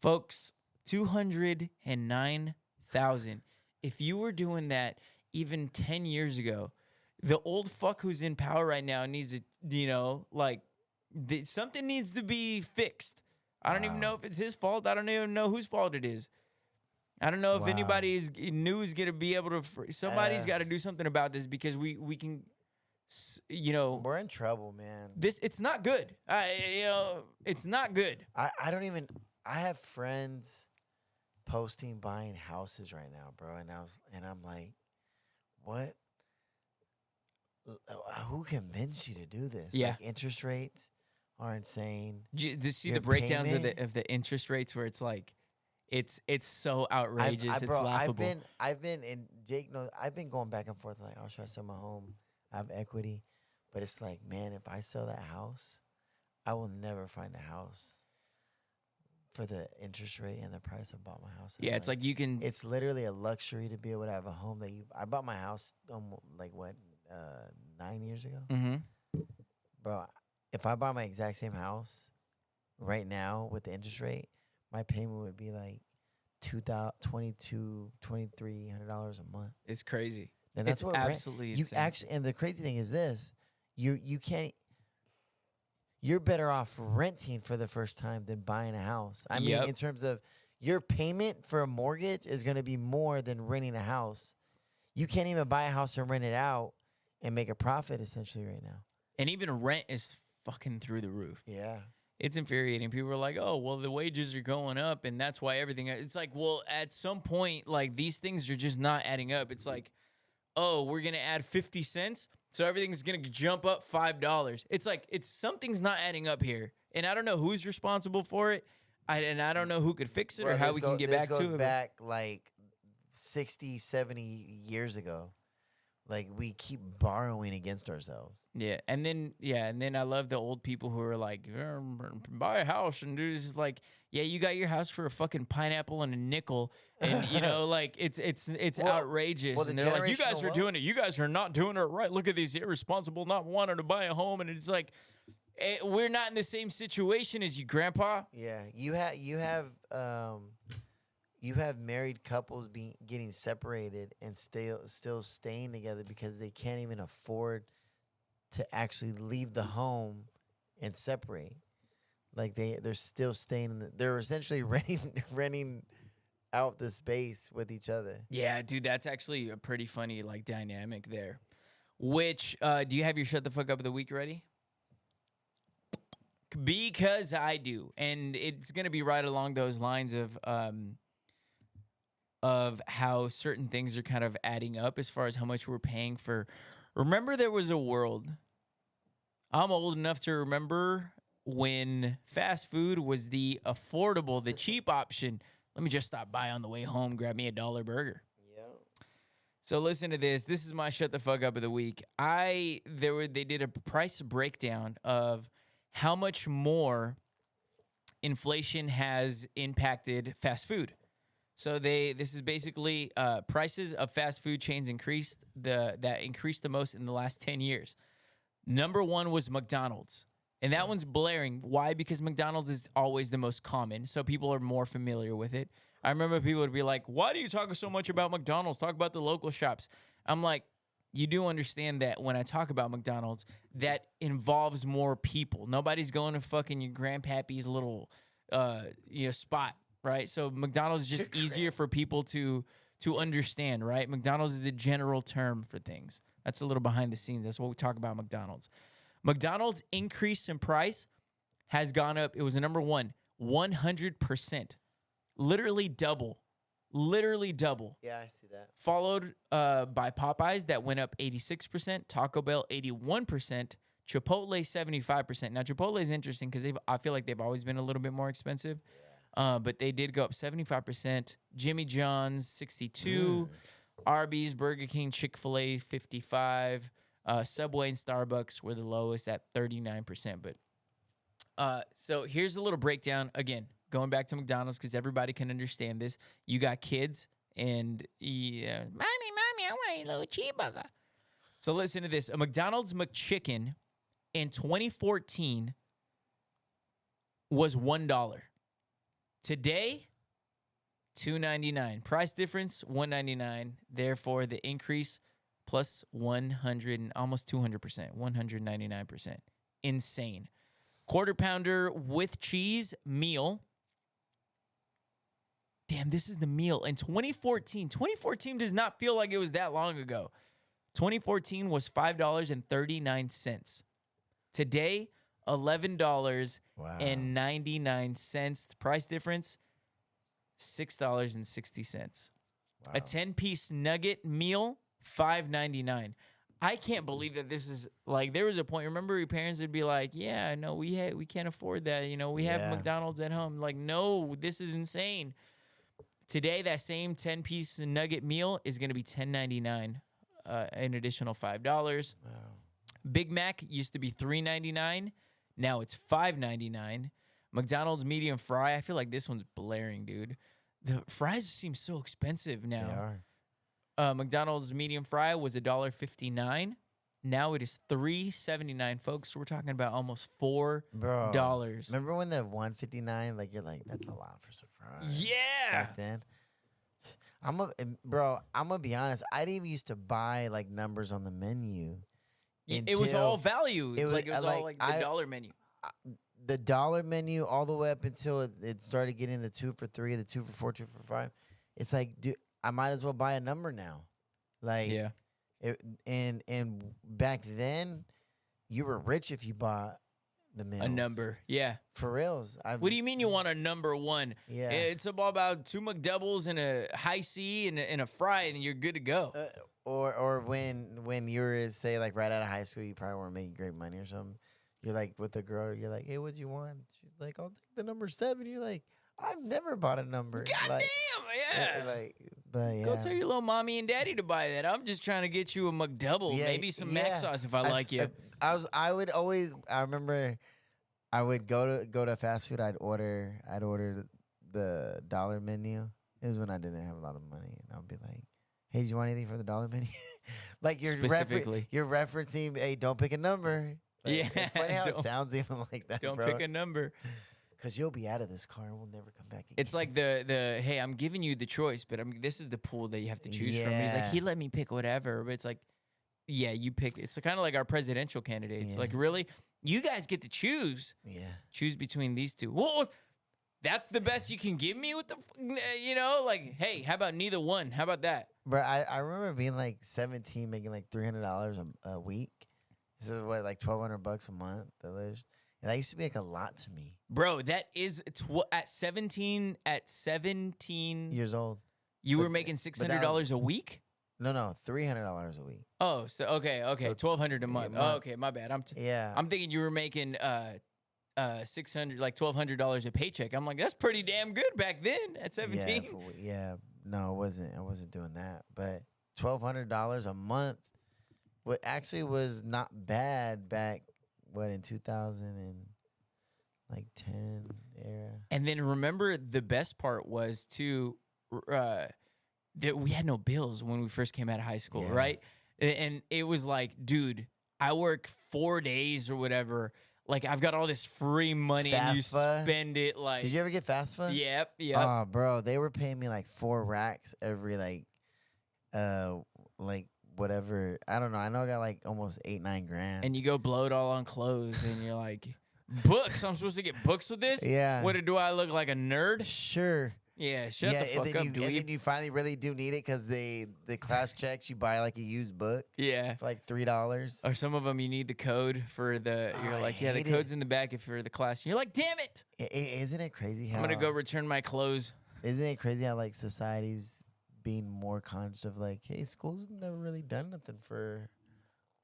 Folks, 209,000. If you were doing that even 10 years ago, the old fuck who's in power right now needs to, something needs to be fixed. I don't even know if it's his fault. I don't even know whose fault it is. I don't know if anybody is new is going to be able to. Somebody's got to do something about this because we can, we're in trouble, man. It's not good. It's not good. I don't even. I have friends posting buying houses right now, bro, and I'm like, what? Who convinced you to do this? Yeah, like, interest rates are insane. Do you see the breakdowns of the interest rates where it's like, it's so outrageous. It's laughable. I've been, and Jake knows, I've been going back and forth like, oh, should I sell my home? I have equity, but it's like, man, if I sell that house, I will never find a house for the interest rate and the price I bought my house. Yeah, it's like you can. It's literally a luxury to be able to have a home that you. I bought my house 9 years ago, bro. If I buy my exact same house right now with the interest rate, my payment would be like $2,300 a month. It's crazy. And that's what absolutely you insane. actually. And the crazy thing is this: you can't. You're better off renting for the first time than buying a house. I mean, in terms of your payment for a mortgage is going to be more than renting a house. You can't even buy a house and rent it out and make a profit essentially right now. And even rent is fucking through the roof. Yeah. It's infuriating. People are like, oh, well, the wages are going up and that's why everything. It's like, well, at some point, like these things are just not adding up. It's like, oh, we're going to add 50 cents. So everything's going to jump up $5. It's like, something's not adding up here. And I don't know who's responsible for it. I don't know who could fix it or how we can get back to it. This goes back like 60, 70 years ago. Like, we keep borrowing against ourselves. Yeah. And then I love the old people who are like, buy a house and do this. Is like, yeah, you got your house for a fucking pineapple and a nickel. And, like, it's outrageous. Well, and they're like, you guys are doing it. You guys are not doing it right. Look at these irresponsible not wanting to buy a home. And it's like, we're not in the same situation as you, Grandpa. Yeah. You have married couples getting separated and still staying together because they can't even afford to actually leave the home and separate. Like they're still staying they're essentially renting out the space with each other. Yeah, dude, that's actually a pretty funny like dynamic there. Which do you have your shut the fuck up of the week ready? Because I do, and it's gonna be right along those lines of how certain things are kind of adding up as far as how much we're paying for. Remember, there was a world. I'm old enough to remember when fast food was the affordable, the cheap option. Let me just stop by on the way home, grab me $1 burger. Yeah. So listen to this. This is my shut the fuck up of the week. They did a price breakdown of how much more inflation has impacted fast food. So this is basically prices of fast food chains increased the most in the last 10 years. Number one was McDonald's. And that one's blaring. Why? Because McDonald's is always the most common, so people are more familiar with it. I remember people would be like, why do you talk so much about McDonald's? Talk about the local shops. I'm like, you do understand that when I talk about McDonald's, that involves more people. Nobody's going to fucking your grandpappy's little spot, right? So McDonald's is just easier for people to understand, right? McDonald's is a general term for things. That's a little behind the scenes. That's what we talk about McDonald's. McDonald's increase in price has gone up. It was the number one, 100%. Literally double. Yeah, I see that. Followed by Popeyes that went up 86%, Taco Bell 81%, Chipotle 75%. Now Chipotle is interesting because I feel like they've always been a little bit more expensive. Yeah. But they did go up 75%. Jimmy John's 62%, Arby's, Burger King, Chick-fil-A 55%. Subway and Starbucks were the lowest at 39%. But so here's a little breakdown. Again, going back to McDonald's because everybody can understand this. You got kids and mommy, I want a little cheeseburger. So listen to this. A McDonald's McChicken in 2014 was $1. Today, $2.99. Price difference, $1.99. Therefore, the increase plus 100, almost 200%, 199%. Insane. Quarter pounder with cheese meal. Damn, this is the meal. In 2014 does not feel like it was that long ago. 2014 was $5.39. Today, $11.99. The price difference, $6.60. Wow. A 10-piece nugget meal, $5.99. I can't believe that this is like, there was a point, remember your parents would be like, yeah, no, we can't afford that. You know, we have McDonald's at home. Like, no, this is insane. Today, that same 10-piece nugget meal is going to be $10.99, an additional $5. Wow. Big Mac used to be $3.99. Now it's $5.99. McDonald's medium fry. I feel like this one's blaring, dude. The fries seem so expensive now. They are. McDonald's medium fry was $1.59. Now it is $3.79, folks. We're talking about almost $4. Bro, remember when the $1.59? Like you're like, that's a lot for some fries. Yeah. Back then, I'm gonna be honest. I didn't even used to buy like numbers on the menu. It was all value. It was all like the dollar menu. The dollar menu all the way up until it started getting the 2 for $3, the 2 for $4, 2 for $5. It's like, dude, I might as well buy a number now. Like, yeah. And back then, you were rich if you bought the meals. A number, yeah. For reals. What do you mean you want a number one? Yeah. It's about 2 McDoubles and a high C and a fry, and you're good to go. Or when you were, say, like right out of high school, you probably weren't making great money or something. You're like with a girl, you're like, hey, what do you want? She's like, I'll take the number 7. You're like, I've never bought a number. God like, damn, yeah. But yeah. Go tell your little mommy and daddy to buy that. I'm just trying to get you a McDouble, maybe some mac sauce if I like you. I remember I would go to fast food. I'd order the dollar menu. It was when I didn't have a lot of money, and I'd be like, hey, do you want anything from the dollar menu? Like you're referencing, hey, don't pick a number. Like, yeah, it's funny how it sounds even like that. Don't bro. pick a number. Because you'll be out of this car and we'll never come back again. It's like the hey, I'm giving you the choice, but this is the pool that you have to choose from. He's like, he let me pick whatever, but it's like, yeah, you pick. It's kind of like our presidential candidates. Like, really, you guys get to choose. Yeah, choose between these two. Well, that's the best you can give me with the, like, hey, how about neither one? How about that? Bro, I remember being like 17, making like $300 a week. So what, like $1,200 a month? And that used to be like a lot to me. Bro, that is at 17 years old. You were making $600 a week? No, $300 a week. Oh, so okay, So $1,200 a month. Oh, okay, my bad. I'm thinking you were making $600, like $1,200 a paycheck. I'm like, that's pretty damn good back then at 17. No, it wasn't. I wasn't doing that. But $1,200 a month, what actually was not bad back. What, in 2010 era? And then remember, the best part was too that we had no bills when we first came out of high school, right? And it was like, dude, I work 4 days or whatever. Like, I've got all this free money, and you spend it like. Did you ever get FAFSA? Yep. Oh, bro, they were paying me like 4 racks every like whatever. I don't know. I know I got like almost 8-9 grand. And you go blow it all on clothes, and you're like, books. I'm supposed to get books with this? Yeah. What, do I look like a nerd? Sure. Yeah, shut the fuck up, dude. And then you finally really do need it because the class checks, you buy like a used book. Yeah. For like $3. Or some of them you need the code for the, you're like, yeah, the code's in the back for the class. And you're like, damn it. Isn't it crazy how. I'm going to go return my clothes. Isn't it crazy how like society's being more conscious of like, hey, school's never really done nothing for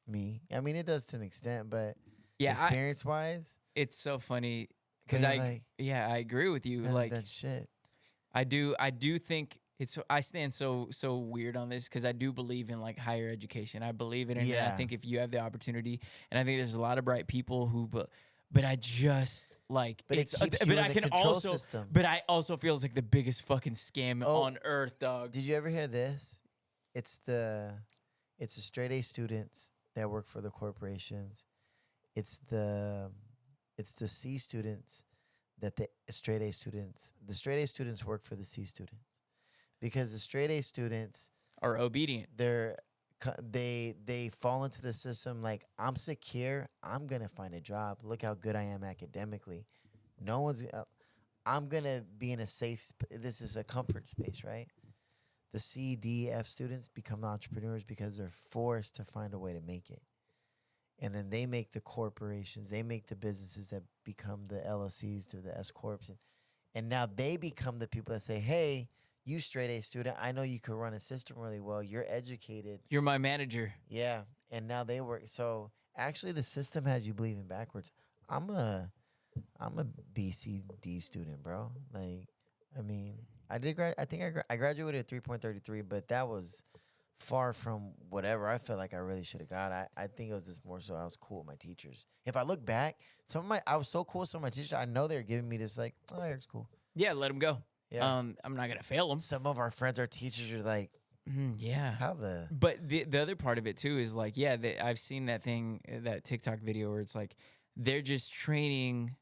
me. I mean, it does to an extent, but experience-wise. It's so funny because I agree with you. Like that shit. I do think I stand so weird on this because I do believe in like higher education. I believe in it. And I think if you have the opportunity, and I think there's a lot of bright people who but I just like But it it's. keeps But you in I the can control also. system. But I also feel it's like the biggest fucking scam Oh, on earth, dog. Did you ever hear this? It's the straight A students that work for the corporations. It's the C students that the straight A students work for the C students, because the straight A students, Are obedient. they fall into the system like, I'm secure, I'm gonna find a job. Look how good I am academically. No one's. I'm gonna be in a this is a comfort space, right? The C, D, F students become entrepreneurs because they're forced to find a way to make it. And then they make the corporations, they make the businesses that become the LLCs to the S corps, and now they become the people that say, "Hey, you straight A student, I know you could run a system really well. You're educated. You're my manager. Yeah." And now they work. So actually, the system has you believing backwards. I'm a BCD student, bro. Like, I mean, I did. I think I graduated at 3.33, but that was far from whatever I felt like I really should have got. I think it was just more so I was cool with my teachers. If I look back, I was so cool with some of my teachers. I know they're giving me this like, oh, Eric's cool. Yeah, let him go. Yeah. I'm not gonna fail him. Some of our friends, our teachers, are like, Yeah. how the. But the other part of it too is like, yeah, I've seen that thing, that TikTok video where it's like they're just training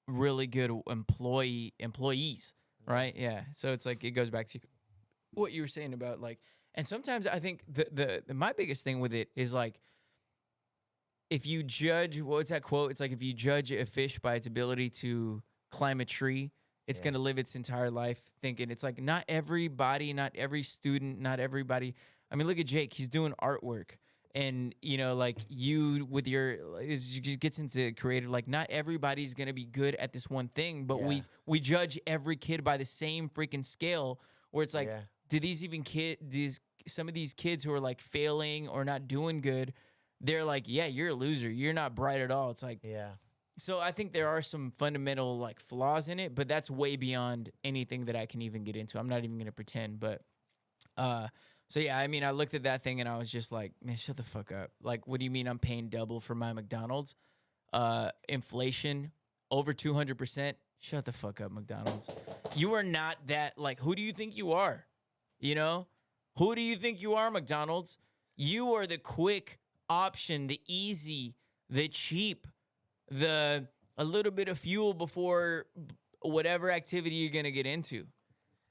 really good employees, right? Yeah. So it's like it goes back to what you were saying about like, and sometimes I think the my biggest thing with it is like, if you judge, what's that quote? It's like, if you judge a fish by its ability to climb a tree, it's going to live its entire life thinking. It's like, not everybody, not every student, not everybody. I mean, look at Jake. He's doing artwork. And, you know, like you with your, gets into creative, like not everybody's going to be good at this one thing, but we judge every kid by the same freaking scale, where it's like, do some of these kids who are like failing or not doing good, they're like, yeah, you're a loser. You're not bright at all. It's like, so I think there are some fundamental like flaws in it, but that's way beyond anything that I can even get into. I'm not even going to pretend, but, so yeah, I mean, I looked at that thing and I was just like, man, shut the fuck up. Like, what do you mean I'm paying double for my McDonald's? Inflation over 200%. Shut the fuck up, McDonald's. You are not that, like, who do you think you are? You know? Who do you think you are, McDonald's? You are the quick option, the easy, the cheap, a little bit of fuel before whatever activity you're going to get into.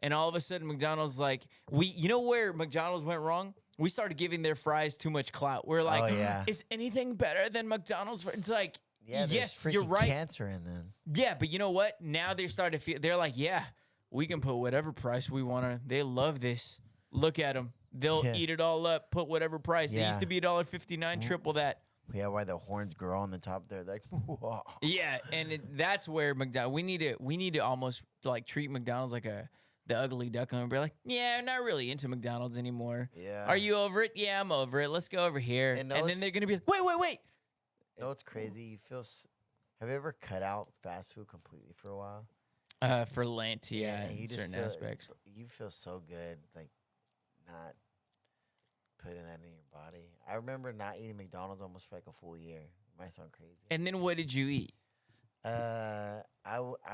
And all of a sudden, McDonald's like, you know where McDonald's went wrong? We started giving their fries too much clout. We're like, is anything better than McDonald's? It's like, yes, you're right. Cancer in them. Yeah, but you know what? Now they're starting to feel, they're like, yeah, we can put whatever price we want to. They love this. Look at them. They'll eat it all up, put whatever price. It used to be $1.59, triple that. Yeah, why the horns grow on the top there? Like, whoa. Yeah, and that's where we need to almost like treat McDonald's like the ugly duckling and be like, yeah, I'm not really into McDonald's anymore. Yeah. Are you over it? Yeah, I'm over it. Let's go over here. And then they're going to be like, wait. You know what's crazy? You feel... Have you ever cut out fast food completely for a while? For Lent, yeah, you in just certain feel, aspects. You feel so good, like, not putting that in your body. I remember not eating McDonald's almost for like a full year. It might sound crazy. And then what did you eat? I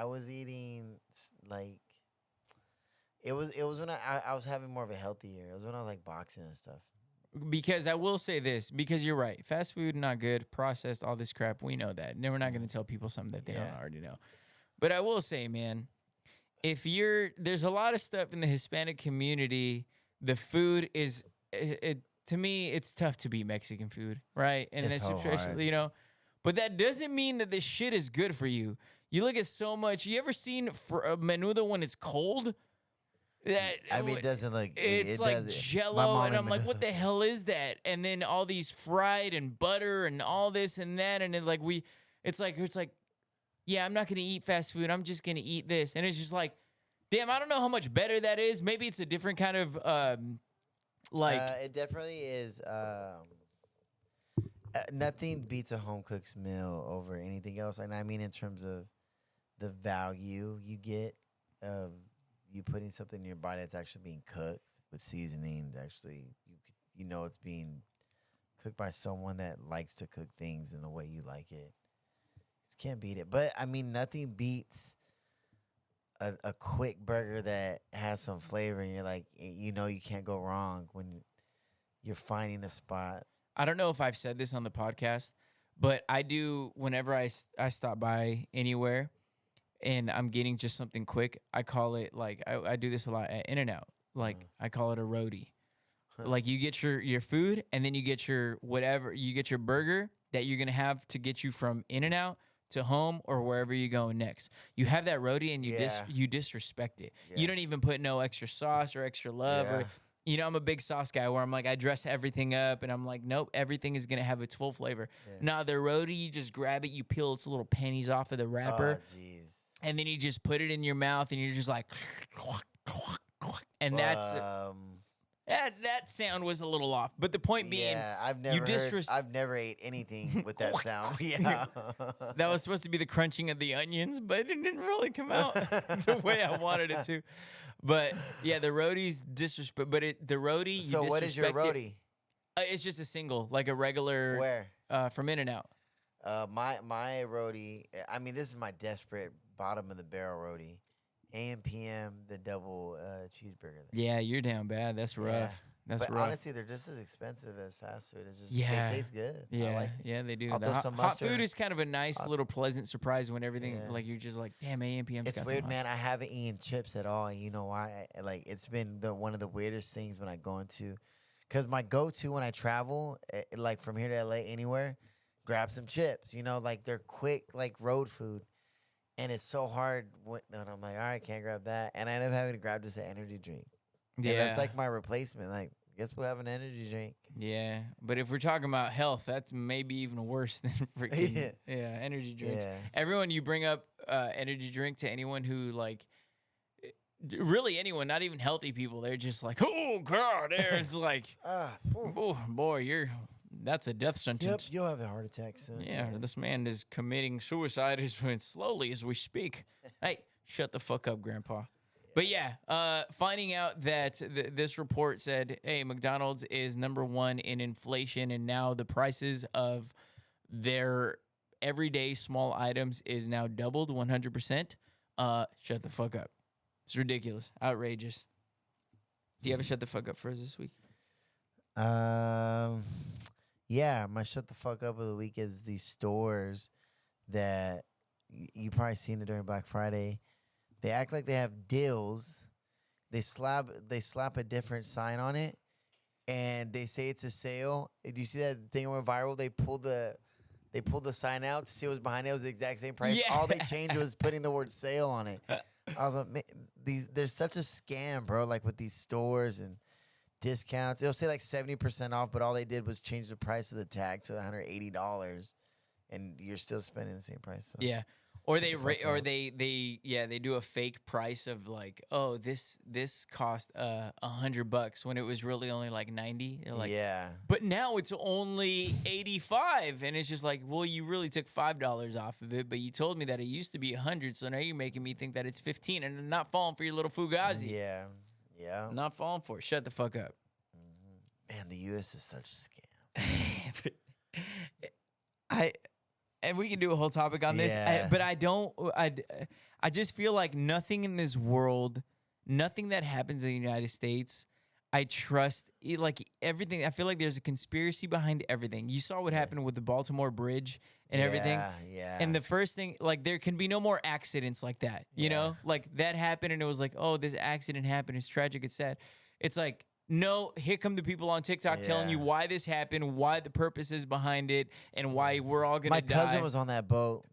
was eating like... It was when I was having more of a healthy year. It was when I was like boxing and stuff. Because I will say this, because you're right. Fast food, not good. Processed, all this crap. We know that. And we're not going to tell people something that they don't already know. But I will say, man, there's a lot of stuff in the Hispanic community. The food is, to me, it's tough to beat Mexican food, right? And it's so hard. You know, but that doesn't mean that this shit is good for you. You look at so much. You ever seen menudo when it's cold? It doesn't look. It's like Jello, and I'm like, what the hell is that? And then all these fried and butter and all this and that, and it's like, yeah, I'm not gonna eat fast food. I'm just gonna eat this, and it's just like, damn, I don't know how much better that is. Maybe it's a different kind of it definitely is. Nothing beats a home cooked meal over anything else, and I mean in terms of the value you get of you putting something in your body that's actually being cooked with seasoning. Actually, you know it's being cooked by someone that likes to cook things in the way you like it. can't beat it. But I mean, nothing beats a quick burger that has some flavor, and you're like, you know, you can't go wrong when you're finding a spot. I don't know if I've said this on the podcast, but I do whenever I stop by anywhere and I'm getting just something quick. I call it like I do this a lot at In-N-Out. Like I call it a roadie. Like you get your food and then you get your whatever, you get your burger that you're gonna have to get you from In-N-Out to home or wherever you're going next. You have that roadie and you disrespect it. Yeah. You don't even put no extra sauce or extra love or you know, I'm a big sauce guy where I'm like, I dress everything up and I'm like, nope, everything is gonna have its full flavor. Nah, the roadie, you just grab it, you peel its little pennies off of the wrapper. Oh, jeez. And then you just put it in your mouth and you're just like and that's that sound was a little off. But the point being, I've never ate anything with that sound. Yeah. That was supposed to be the crunching of the onions, but it didn't really come out the way I wanted it to. But yeah, the roadie's disrespect. But the roadie. So what is your roadie? It's just a single, like a regular. Where? From In-N-Out. My roadie. I mean, this is my desperate bottom of the barrel roadie. AM PM, the double cheeseburger. Yeah, you're down bad. That's rough. That's but rough. honestly, they're just as expensive as fast food. It's just they taste good. Yeah, I like it. yeah, they do. I'll throw some hot mustard. food is kind of a nice little pleasant surprise when everything like you're just like, damn, AMPM's It's got weird, some man. I haven't eaten chips at all. You know why? Like it's been one of the weirdest things when I go into, because my go-to when I travel, like from here to LA, anywhere, grab some chips. You know, like they're quick, like road food. And it's so hard when I'm like, all right, can't grab that. And I end up having to grab just an energy drink. Yeah. And that's like my replacement. Like, guess we'll have an energy drink. Yeah. But if we're talking about health, that's maybe even worse than freaking energy drinks. Yeah. Everyone you bring up energy drink to anyone who like really anyone, not even healthy people, they're just like, oh God, it's like oh boy, that's a death sentence. Yep, you'll have a heart attack soon. Yeah, this man is committing suicide slowly as we speak. Hey, shut the fuck up, Grandpa. But yeah, finding out that this report said, hey, McDonald's is #1 in inflation, and now the prices of their everyday small items is now doubled 100%. Shut the fuck up. It's ridiculous. Outrageous. Do you have a shut the fuck up for us this week? Yeah, my shut the fuck up of the week is these stores that you probably seen it during Black Friday. They act like they have deals. They slap a different sign on it, and they say it's a sale. Do you see that thing that went viral? They pulled the sign out to see what was behind it. It was the exact same price. Yeah. All they changed was putting the word sale on it. I was like, there's such a scam, bro. Like with these stores and discounts, it'll say like 70% off, but all they did was change the price of the tag to $180, and you're still spending the same price. So. Yeah, or they do a fake price of like, oh, this cost $100 when it was really only like 90. They're like, yeah, but now it's only 85, and it's just like, well, you really took $5 off of it, but you told me that it used to be 100, so now you're making me think that it's 15, and I'm not falling for your little fugazi. Yeah. Yeah, I'm not falling for it. Shut the fuck up. Man, the U.S. is such a scam. And we can do a whole topic on this, but I just feel like nothing in this world, nothing that happens in the United States, I trust. Like everything, I feel like there's a conspiracy behind everything. You saw what happened with the Baltimore Bridge and everything. Yeah. And the first thing, like, there can be no more accidents like that. You know, like that happened, and it was like, oh, this accident happened. It's tragic. It's sad. It's like, no, here come the people on TikTok telling you why this happened, why the purpose is behind it, and why we're all gonna die. My cousin was on that boat.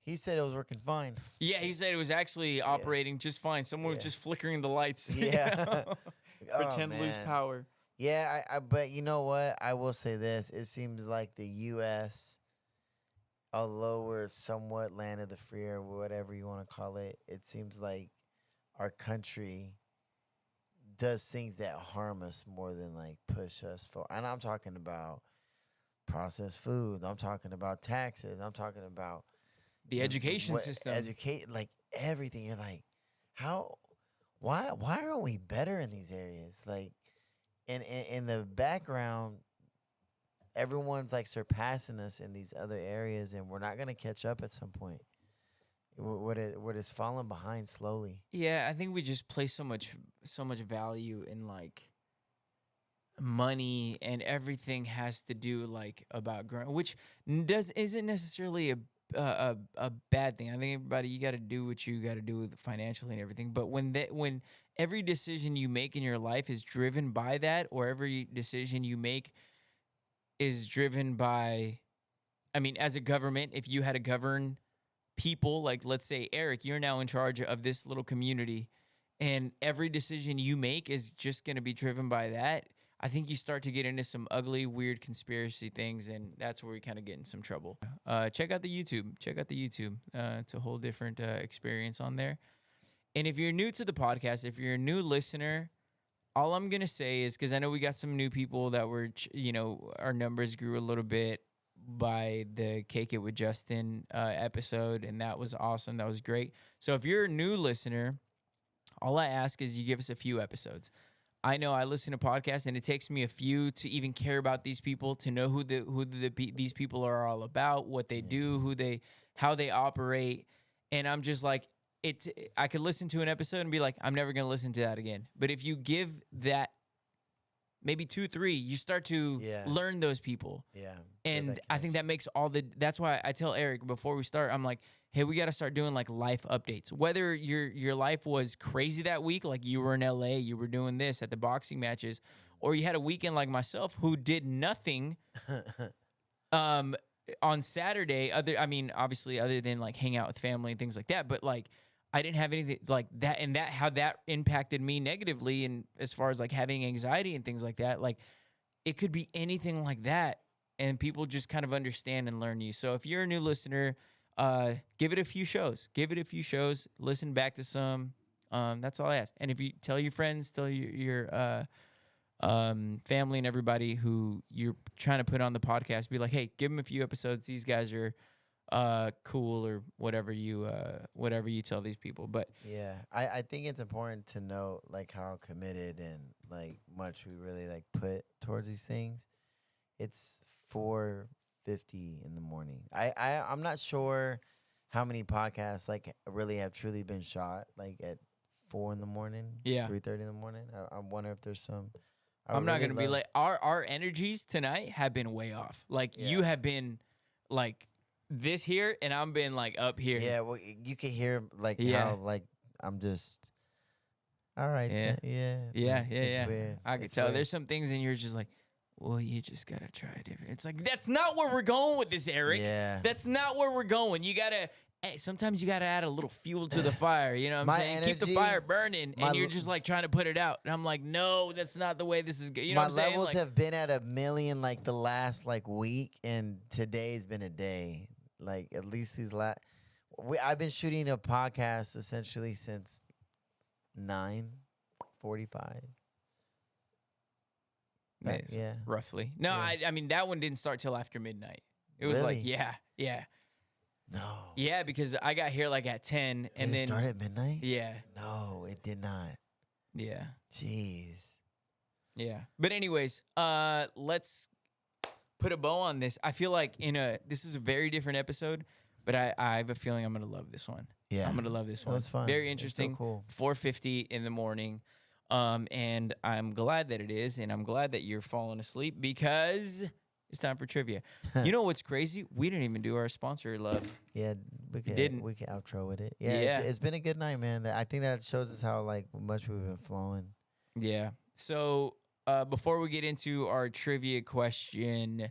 He said it was working fine. Yeah, he said it was actually operating just fine. Someone was just flickering the lights. Yeah. Pretend to lose power. Yeah, but you know what? I will say this. It seems like the U.S., although we're somewhat land of the free or whatever you want to call it, it seems like our country does things that harm us more than like push us forward. And I'm talking about processed foods. I'm talking about taxes. I'm talking about the education system. Like everything. You're like, why aren't we better in these areas? Like in the background, everyone's like surpassing us in these other areas, and we're not gonna catch up at some point. What is falling behind slowly. Yeah, I think we just place so much value in like money, and everything has to do like about growing, which isn't necessarily a bad thing. I think everybody, you got to do what you got to do with financially and everything. But when every decision you make in your life is driven by that, or every decision you make is driven by, I mean, as a government, if you had to govern people, like let's say Eric, you're now in charge of this little community, and every decision you make is just going to be driven by that. I think you start to get into some ugly, weird conspiracy things, and that's where we kind of get in some trouble. Check out the YouTube. Check out the YouTube. It's a whole different experience on there. And if you're new to the podcast, if you're a new listener, all I'm gonna say is, because I know we got some new people that were, our numbers grew a little bit by the Cake It with Justin episode, and that was awesome. That was great. So if you're a new listener, all I ask is you give us a few episodes. I know I listen to podcasts, and it takes me a few to even care about these people, to know who these people are all about, what they do, how they operate, and I'm just like, I could listen to an episode and be like, I'm never gonna listen to that again. But if you give that maybe 2, 3, you start to learn those people. Yeah. And I think that makes that's why I tell Eric before we start, I'm like, hey, we got to start doing like life updates. Whether your life was crazy that week, like you were in LA, you were doing this at the boxing matches, or you had a weekend like myself who did nothing on Saturday, obviously other than like hang out with family and things like that, but like I didn't have anything like that, and that how that impacted me negatively, and as far as like having anxiety and things like that, like it could be anything like that, and people just kind of understand and learn you. So if you're a new listener, give it a few shows. Listen back to some. That's all I ask. And if you tell your friends, tell your family and everybody who you're trying to put on the podcast, be like, hey, give them a few episodes. These guys are cool, or whatever you tell these people. But yeah, I think it's important to note like how committed and like much we really like put towards these things. It's 4:50 in the morning. I'm not sure how many podcasts like really have truly been shot like at 4 in the morning, 3:30 in the morning. I wonder if there's some. I'm not gonna be like our energies tonight have been way off. Like you have been like this here, and I'm been like up here. Yeah, well, you can hear like how like I'm just all right. Yeah. Weird. I can tell. Weird. There's some things, and you're just like, well, you just gotta try it different. It's like, that's not where we're going with this, Eric. Yeah, that's not where we're going. You gotta. Hey, sometimes you gotta add a little fuel to the fire. You know what I'm saying? Energy, keep the fire burning, and you're just like trying to put it out. And I'm like, no, that's not the way this is. You know what I'm saying? My levels like, have been at 1 million like the last like week, and today's been a day. Like at least these I've been shooting a podcast essentially since 9:45. Yeah, roughly. No, yeah. I mean that one didn't start till after midnight. It was really? like yeah. No. Yeah, because I got here like at 10, and did then it start at midnight. Yeah. No, it did not. Yeah. Jeez. Yeah. But anyways, let's put a bow on this. I feel like this is a very different episode, but I have a feeling I'm gonna love this one. Yeah, I'm gonna love this one. That was fun. Very interesting. So cool. 4:50 in the morning, and I'm glad that it is, and I'm glad that you're falling asleep because it's time for trivia. You know what's crazy? We didn't even do our sponsor love. Yeah, we can outro with it. Yeah. It's been a good night, man. I think that shows us how like much we've been flowing. Yeah. So before we get into our trivia question,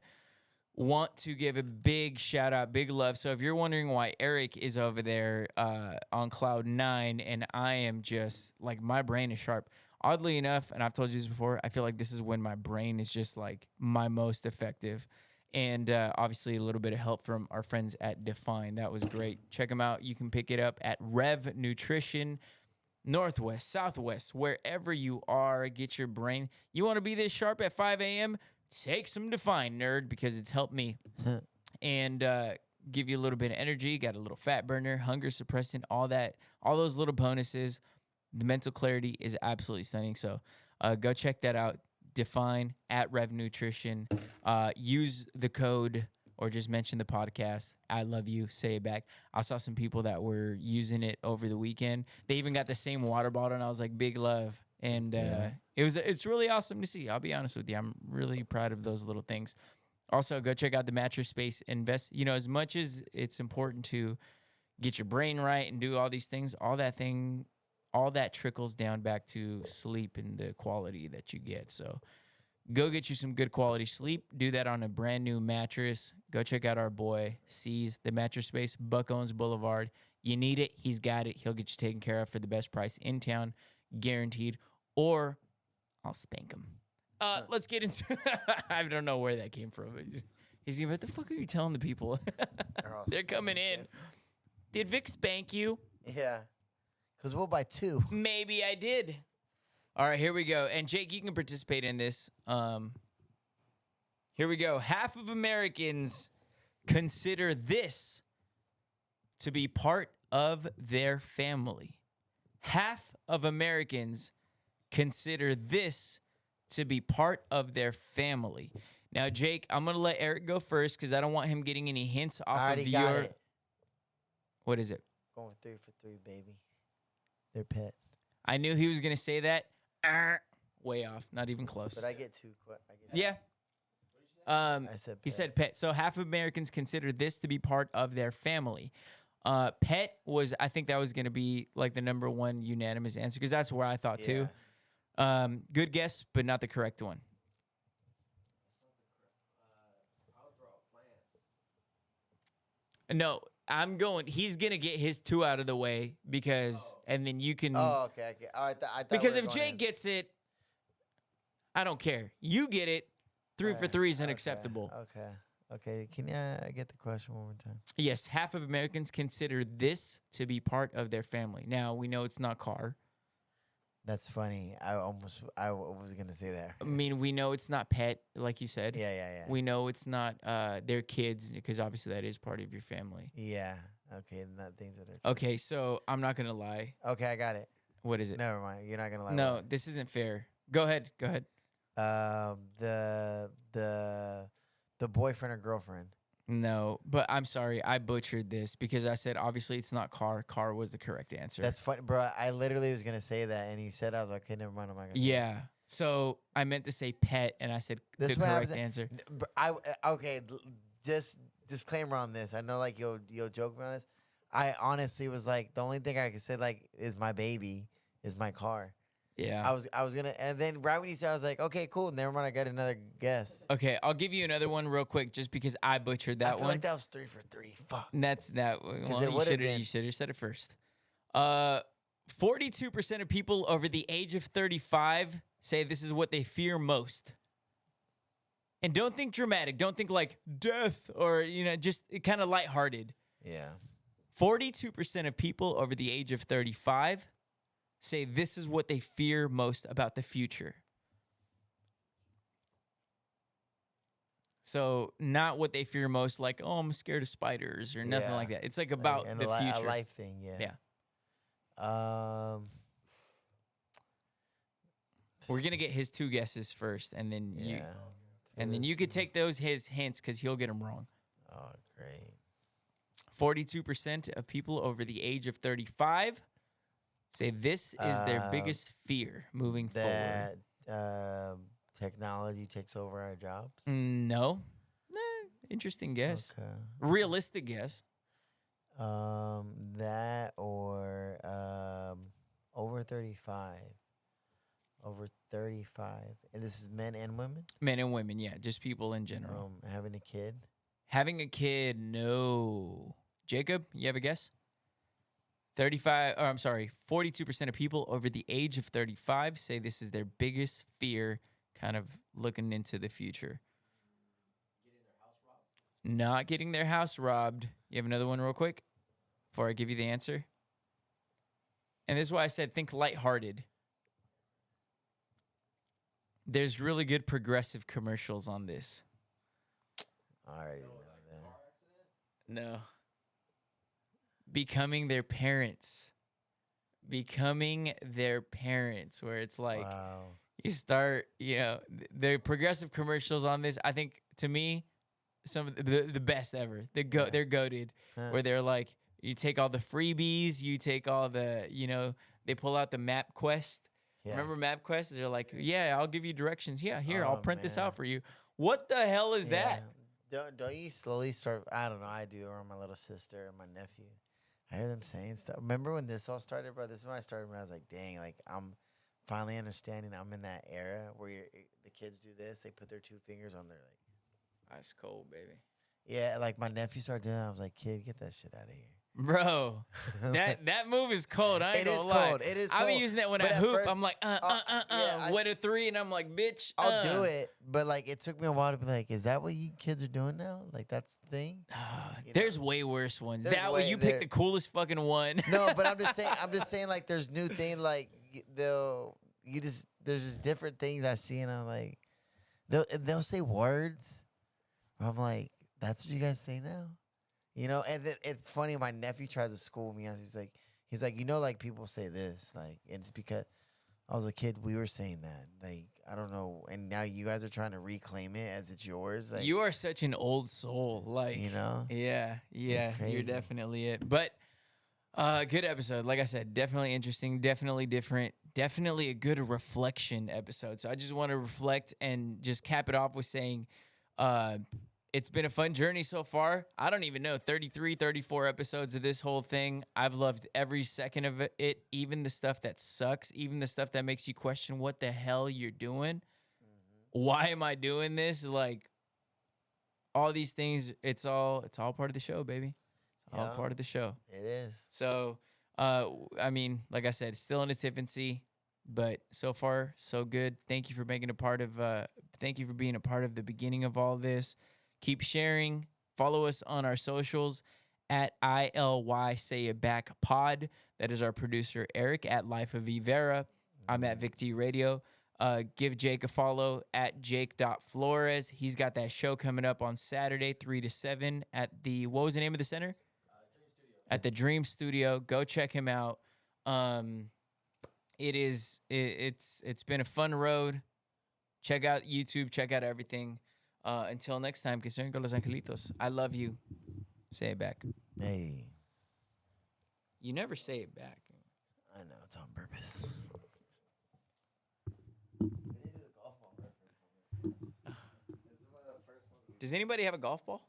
want to give a big shout out, big love. So if you're wondering why Eric is over there on cloud 9 and I am just like, my brain is sharp. Oddly enough, and I've told you this before, I feel like this is when my brain is just like my most effective. And obviously a little bit of help from our friends at Define. That was great. Check them out. You can pick it up at Rev Nutrition, Northwest, Southwest, wherever you are. Get your brain. You want to be this sharp at 5 a.m.? Take some Define, nerd, because it's helped me. And give you a little bit of energy. Got a little fat burner, hunger suppressant, all that, all those little bonuses. The mental clarity is absolutely stunning. So go check that out. define at Rev Nutrition. Use the code or just mention the podcast. I love you. Say it back. I saw some people that were using it over the weekend. They even got the same water bottle, and I was like, big love. And it's really awesome to see. I'll be honest with you. I'm really proud of those little things. Also, go check out the Mattress Space. Invest. As much as it's important to get your brain right and do all these things, all that trickles down back to sleep and the quality that you get. So go get you some good quality sleep. Do that on a brand new mattress. Go check out our boy, C's, the Mattress Space, Buck Owens Boulevard. You need it. He's got it. He'll get you taken care of for the best price in town, guaranteed. Or I'll spank him. Let's get into I don't know where that came from. He's going, what the fuck are you telling the people? They're coming in. Did Vic spank you? Yeah. Because we'll buy 2. Maybe I did. All right, here we go. And Jake, you can participate in this. Here we go. Half of Americans consider this to be part of their family. Half of Americans consider this to be part of their family. Now, Jake, I'm going to let Eric go first because I don't want him getting any hints off of your... It. What is it? Going 3 for 3, baby. Their pet. I knew he was going to say that. Way off. Not even close. But I get 2. Yeah. I said pet. He said pet. So half of Americans consider this to be part of their family. Pet was, I think that was going to be like the number one unanimous answer because that's where I thought too. Good guess, but not the correct one. No, he's going to get his 2 out of the way because, and then you can. Oh, okay. I thought because if Jake gets it, I don't care. You get it. 3 for 3 is unacceptable. Okay. Can I get the question one more time? Yes, half of Americans consider this to be part of their family. Now, we know it's not car. That's funny. I was gonna say that. I mean, we know it's not pet, like you said. Yeah. We know it's not their kids because obviously that is part of your family. Yeah. Okay. Not things that are. Okay, so I'm not gonna lie. Okay, I got it. What is it? Never mind. You're not gonna lie. No, this isn't fair. Go ahead. The boyfriend or girlfriend. No, but I'm sorry. I butchered this because I said obviously it's not car. Car was the correct answer. That's funny, bro. I literally was gonna say that, and you said I was like, okay, never mind. I'm not gonna say yeah. So I meant to say pet, and I said the correct answer. Just disclaimer on this. I know, like you'll joke about this. I honestly was like, the only thing I could say like is my baby is my car. Yeah. I was gonna, and then right when you said, I was like, okay, cool. Never mind. I got another guess. Okay, I'll give you another one real quick, just because I butchered that I feel one. like that was 3 for 3. Fuck. And that's that. Well, you should have said it first. 42% of people over the age of 35 say this is what they fear most. And don't think dramatic. Don't think like death or just kind of lighthearted. Yeah. 42% of people over the age of 35 say this is what they fear most about the future. So not what they fear most, like, oh, I'm scared of spiders or nothing like that. It's like about the future. A life thing, yeah. We're going to get his 2 guesses first, and then you could take his hints because he'll get them wrong. Oh, great. 42% of people over the age of 35 say this is their biggest fear moving forward. That technology takes over our jobs? No. Interesting guess. Okay. Realistic guess. That or over 35. Over 35. And this is men and women? Men and women, yeah. Just people in general. Having a kid? Having a kid, no. Jacob, you have a guess? 42% of people over the age of 35 say this is their biggest fear, kind of looking into the future. Not getting their house robbed. You have another one real quick before I give you the answer? And this is why I said think lighthearted. There's really good progressive commercials on this. I already know that. No. Becoming their parents. Where it's like, wow. You start, you know, the progressive commercials on this. I think to me, some of the best ever. They're goated, where they're like, you take all the freebies, you take all the, you know, they pull out the map quest. Yeah. Remember map quest? They're like, yeah, I'll give you directions. Yeah, here, I'll Oh, print this man. out for you. What the hell is that? Don't you slowly start? I don't know. I do, or my little sister or my nephew. I hear them saying stuff. Remember when this all started, bro? This is when I started. When I was like, dang, like I'm finally understanding. I'm in that era where the kids do this. They put their two fingers on their like. That's cold, baby. Yeah, like my nephew started doing it. I was like, kid, get that shit out of here. Bro, that move is cold. I ain't gonna lie. Cold. It is cold. I've been using that when But I at hoop. first, I'm like, what a three, and I'm like, bitch, I'll do it. But like, it took me a while to be like, is that what you kids are doing now? Like, that's the thing. There's way worse ones. There's That way you pick the coolest fucking one. No, but I'm just saying. I'm just saying. Like, there's new things. Like, there's just different things I see, and I'm like, they'll say words. I'm like, that's what you guys say now. You know, and then it's funny. My nephew tries to school me. He's like, you know, like people say this, like, and it's because I was a kid. We were saying that, like, I don't know, and now you guys are trying to reclaim it as it's yours. Like, You are such an old soul, like, you know, Yeah, you're crazy. definitely it. But good episode. Like I said, definitely interesting, definitely different, definitely a good reflection episode. So I just want to reflect and just cap it off with saying, it's been a fun journey so far. I don't even know, 33, 34 episodes of this whole thing. I've loved every second of it, even the stuff that sucks, even the stuff that makes you question what the hell you're doing. Why am I doing this? Like, all these things, it's all part of the show, baby. It's all part of the show. It is. So, I mean, like I said, it's still in its infancy, but so far, so good. Thank you for being a part of the beginning of all this. Keep sharing. Follow us on our socials at ILY Say It Back Pod. That is our producer, Eric, at Life of Vera. I'm at Vic D Radio. Give Jake a follow at jake.flores. He's got that show coming up on Saturday, 3 to 7 at what was the name of the center? Dream Studio. At the Dream Studio. Go check him out. It's been a fun road. Check out YouTube. Check out everything. Until next time, que sean con los angelitos. I love you. Say it back. Hey. You never say it back. I know, it's on purpose. Does anybody have a golf ball?